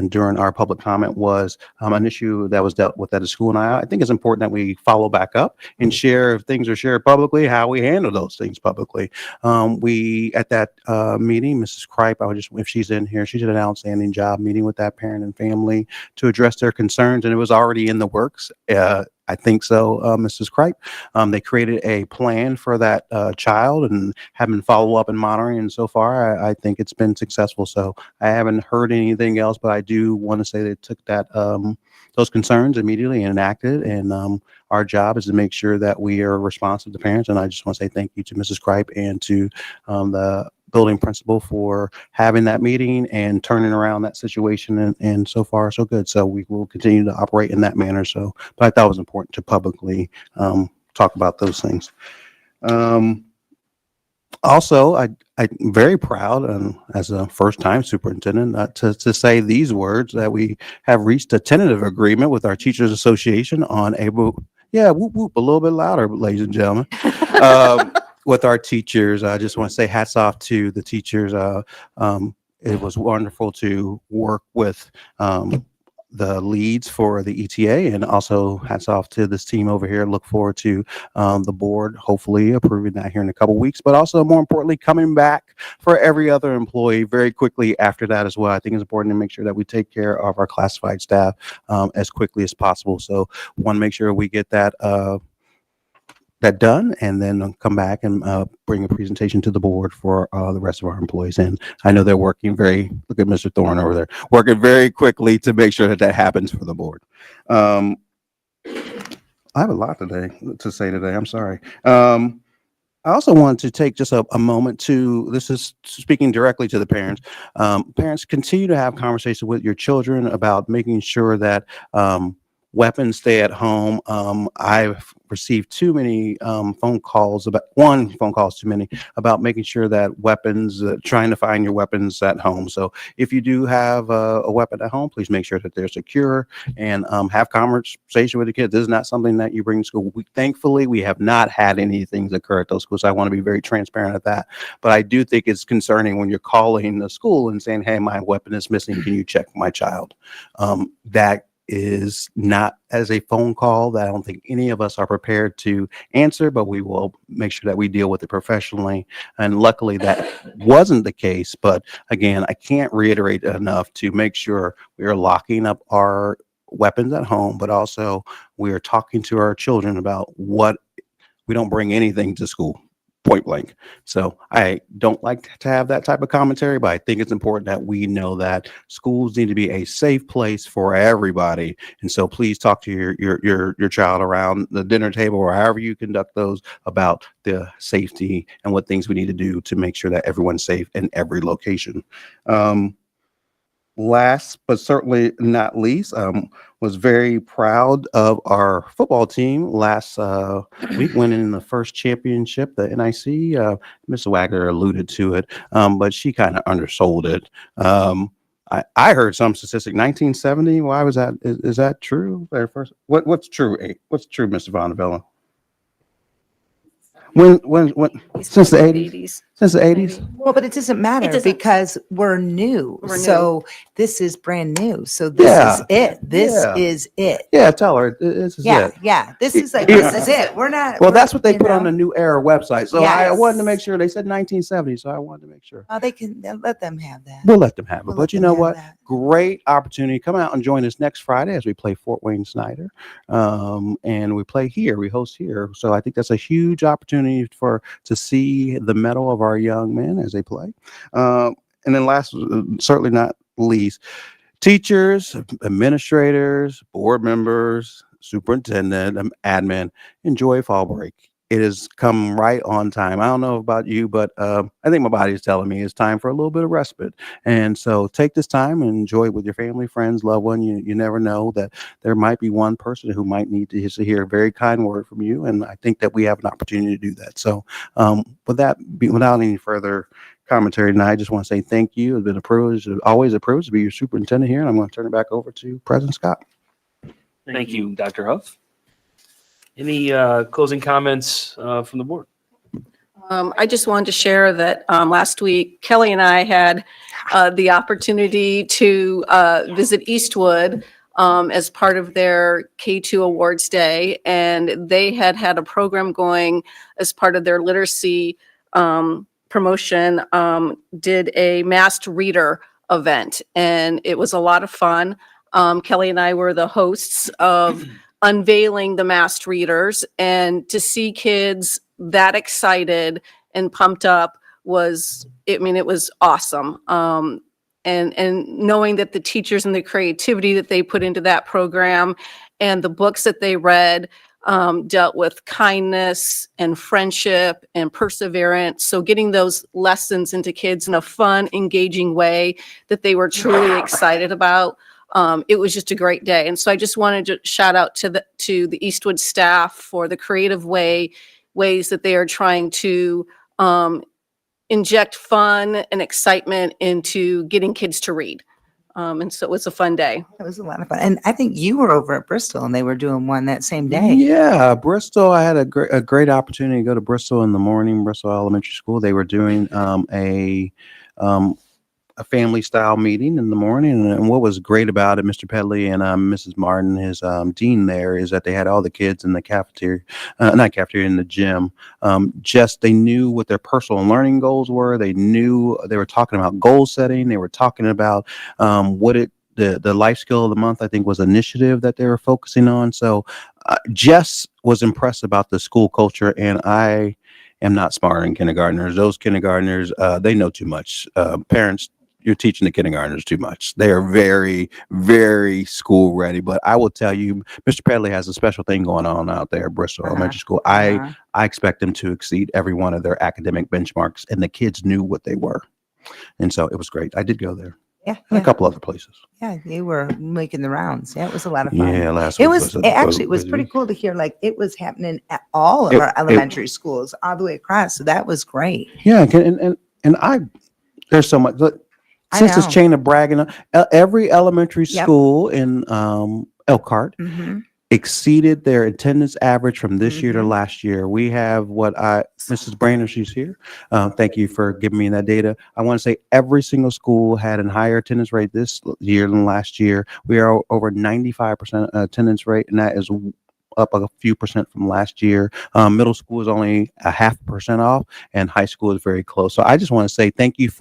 during our public comment was an issue that was dealt with at the school. And I think it's important that we follow back up and share, if things are shared publicly, how we handle those things publicly. We, at that meeting, Mrs. Kripe, if she's in here, she did an outstanding job meeting with that parent and family to address their concerns, and it was already in the works. I think so, Mrs. Kripe. They created a plan for that child and have been follow up and monitoring. And so far, I think it's been successful. So I haven't heard anything else, but I do want to say they took that those concerns immediately and enacted. And our job is to make sure that we are responsive to parents. And I just want to say thank you to Mrs. Kripe and to the building principal for having that meeting and turning around that situation, and so far so good. So we will continue to operate in that manner. So, but I thought it was important to publicly talk about those things. Also, I'm very proud as a first-time superintendent to say these words, that we have reached a tentative agreement with our Teachers Association on April. Yeah, whoop whoop, a little bit louder, ladies and gentlemen. With our teachers, I just want to say hats off to the teachers. It was wonderful to work with the leads for the ETA, and also hats off to this team over here. Look forward to the board hopefully approving that here in a couple weeks, but also more importantly, coming back for every other employee very quickly after that as well. I think it's important to make sure that we take care of our classified staff as quickly as possible. So want to make sure we get that done, and then come back and bring a presentation to the board for the rest of our employees. And I know they're working look at Mr. Thorne over there, working very quickly to make sure that happens for the board. I have a lot to say today. I'm sorry. I also want to take just a moment this is speaking directly to the parents. Parents, continue to have conversations with your children about making sure that weapons stay at home. I've received too many phone calls too many about making sure that weapons, trying to find your weapons at home. So if you do have a weapon at home, please make sure that they're secure, and have conversation with the kids. This is not something that you bring to school. Thankfully, we have not had anything occur at those schools. I want to be very transparent at that. But I do think it's concerning when you're calling the school and saying, hey, my weapon is missing. Can you check my child? That is not as a phone call that I don't think any of us are prepared to answer, but we will make sure that we deal with it professionally. And luckily that wasn't the case. But again, I can't reiterate enough to make sure we are locking up our weapons at home, but also we are talking to our children about we don't bring anything to school. Point blank. So I don't like to have that type of commentary, but I think it's important that we know that schools need to be a safe place for everybody. And so please talk to your child around the dinner table or however you conduct those about the safety and what things we need to do to make sure that everyone's safe in every location. Last but certainly not least, was very proud of our football team last week, winning in the first championship, the NIC. Mr. Wagner alluded to it, but she kind of undersold it. I heard some statistic, 1970. Why was that? Is that true? What's true? What's true, Mr. Von Vella? Since the 80s? Since the 80s? Well, but it doesn't matter doesn't- because we're new. We're new. So this is brand new. So this is it. This is it. Yeah, tell her this is Yeah, it. yeah. This is like, Yeah. this is it. We're not. Well, we're- that's what they you put on know. the New Era website. So I Yes. wanted to make sure. They said 1970, so I wanted to make sure. Oh, they can, they'll let them have that. We'll let them have it. We'll But let you them know have what? that. Great opportunity. Come out and join us next Friday as we play Fort Wayne Snyder. And we play here. We host here. So I think that's a huge opportunity to see the mettle of our young men as they play. And then last, certainly not least, teachers, administrators, board members, superintendent, admin, enjoy fall break. It has come right on time. I don't know about you, but I think my body is telling me it's time for a little bit of respite. And so take this time and enjoy it with your family, friends, loved one. You never know that there might be one person who might need to hear a very kind word from you. And I think that we have an opportunity to do that. So without any further commentary tonight, I just want to say thank you. It's been a privilege, always a privilege to be your superintendent here. And I'm going to turn it back over to President Scott. Thank you, Dr. Huff. Any closing comments from the board? I just wanted to share that last week, Kelly and I had the opportunity to visit Eastwood as part of their K-2 Awards Day, and they had a program going as part of their literacy promotion, did a masked reader event, and it was a lot of fun. Kelly and I were the hosts of unveiling the masked readers, and to see kids that excited and pumped up was, it was awesome. And knowing that the teachers and the creativity that they put into that program and the books that they read dealt with kindness and friendship and perseverance. So getting those lessons into kids in a fun, engaging way that they were truly excited about. It was just a great day. And so I just wanted to shout out to the Eastwood staff for the creative ways that they are trying to inject fun and excitement into getting kids to read. And so it was a fun day. It was a lot of fun. And I think you were over at Bristol and they were doing one that same day. Yeah, Bristol. I had a great opportunity to go to Bristol in the morning, Bristol Elementary School. They were doing a family style meeting in the morning. And what was great about it, Mr. Pedley and Mrs. Martin, his dean there, is that they had all the kids in the cafeteria, not cafeteria, in the gym. They knew what their personal learning goals were. They were talking about goal setting. They were talking about the life skill of the month, I think, was initiative that they were focusing on. So Jess was impressed about the school culture, and I am not smarter than kindergartners. Those kindergartners, they know too much. Parents, you're teaching the kindergartners too much. They are very, very school ready. But I will tell you, Mr. Pedley has a special thing going on out there at Bristol Elementary School. I expect them to exceed every one of their academic benchmarks, and the kids knew what they were. And so it was great. I did go there. Yeah. And a couple other places. Yeah, they were making the rounds. Yeah, it was a lot of fun. Yeah, last it week was actually, it was pretty cool to hear, like, it was happening at all of our elementary schools all the way across. So that was great. Yeah, and there's so much. Look, since this chain of bragging, every elementary school in Elkhart exceeded their attendance average from this year to last year. We have Mrs. Brainerd, she's here. Thank you for giving me that data. I want to say every single school had a higher attendance rate this year than last year. We are over 95% attendance rate, and that is up a few percent from last year. Middle school is only 0.5% off, and high school is very close. So I just want to say thank you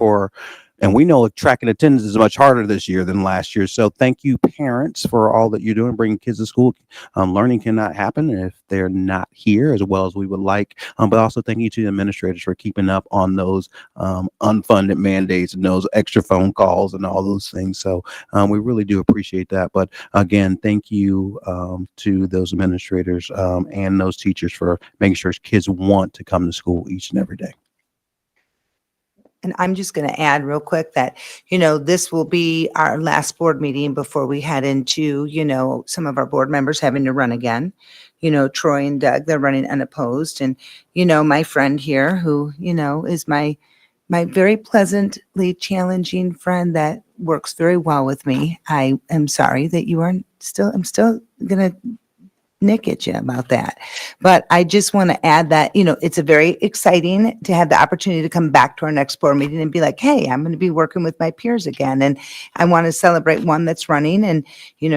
and we know tracking attendance is much harder this year than last year. So thank you, parents, for all that you're doing, bringing kids to school. Learning cannot happen if they're not here as well as we would like. But also thank you to the administrators for keeping up on those unfunded mandates and those extra phone calls and all those things. So we really do appreciate that. But again, thank you to those administrators and those teachers for making sure kids want to come to school each and every day. And I'm just going to add real quick that, this will be our last board meeting before we head into, some of our board members having to run again. Troy and Doug, they're running unopposed. And, my friend here who, is my very pleasantly challenging friend that works very well with me. I am sorry that I'm still going to nick at you about that. But I just want to add that, it's a very exciting to have the opportunity to come back to our next board meeting and be like, hey, I'm going to be working with my peers again. And I want to celebrate one that's running, and,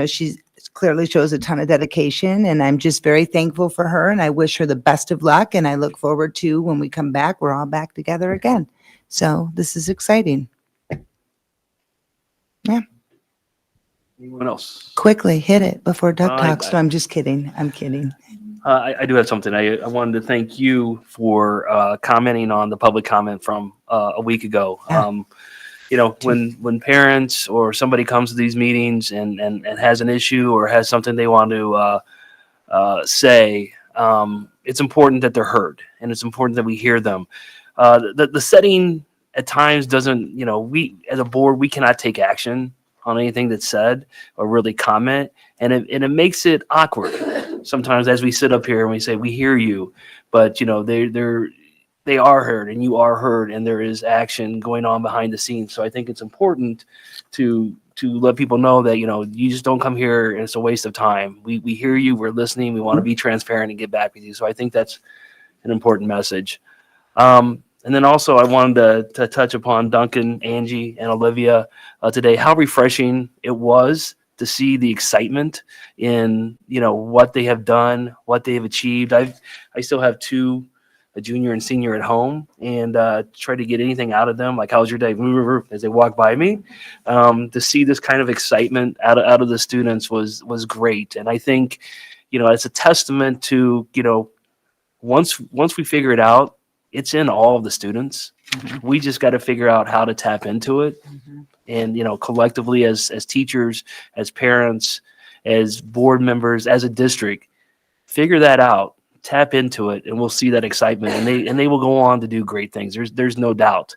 she's clearly shows a ton of dedication, and I'm just very thankful for her, and I wish her the best of luck. And I look forward to when we come back, we're all back together again. So this is exciting. Yeah. Anyone else? Quickly hit it before Doug I- talks. No, I'm just kidding. I'm kidding. I do have something. I wanted to thank you for commenting on the public comment from a week ago. When parents or somebody comes to these meetings and has an issue or has something they want to say, it's important that they're heard, and it's important that we hear them. The setting at times doesn't, we as a board, we cannot take action on anything that's said or really comment, and it makes it awkward sometimes as we sit up here and we say we hear you, but they are heard and you are heard, and there is action going on behind the scenes. So I think it's important to let people know that you just don't come here and it's a waste of time. We hear you, we're listening, we want to be transparent and get back with you. So I think that's an important message. And then also I wanted to touch upon Duncan, Angie, and Olivia today, how refreshing it was to see the excitement in, what they have done, what they have achieved. I still have two, a junior and senior at home, and try to get anything out of them. Like, how was your day? As they walk by me, to see this kind of excitement out of the students was great. And I think, it's a testament to, once we figure it out, it's in all of the students. We just got to figure out how to tap into it. And, collectively as teachers, as parents, as board members, as a district, figure that out, tap into it, and we'll see that excitement, and they will go on to do great things. There's no doubt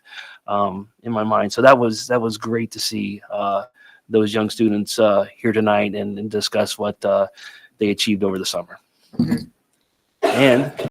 in my mind. So that was great to see those young students here tonight and discuss what they achieved over the summer. And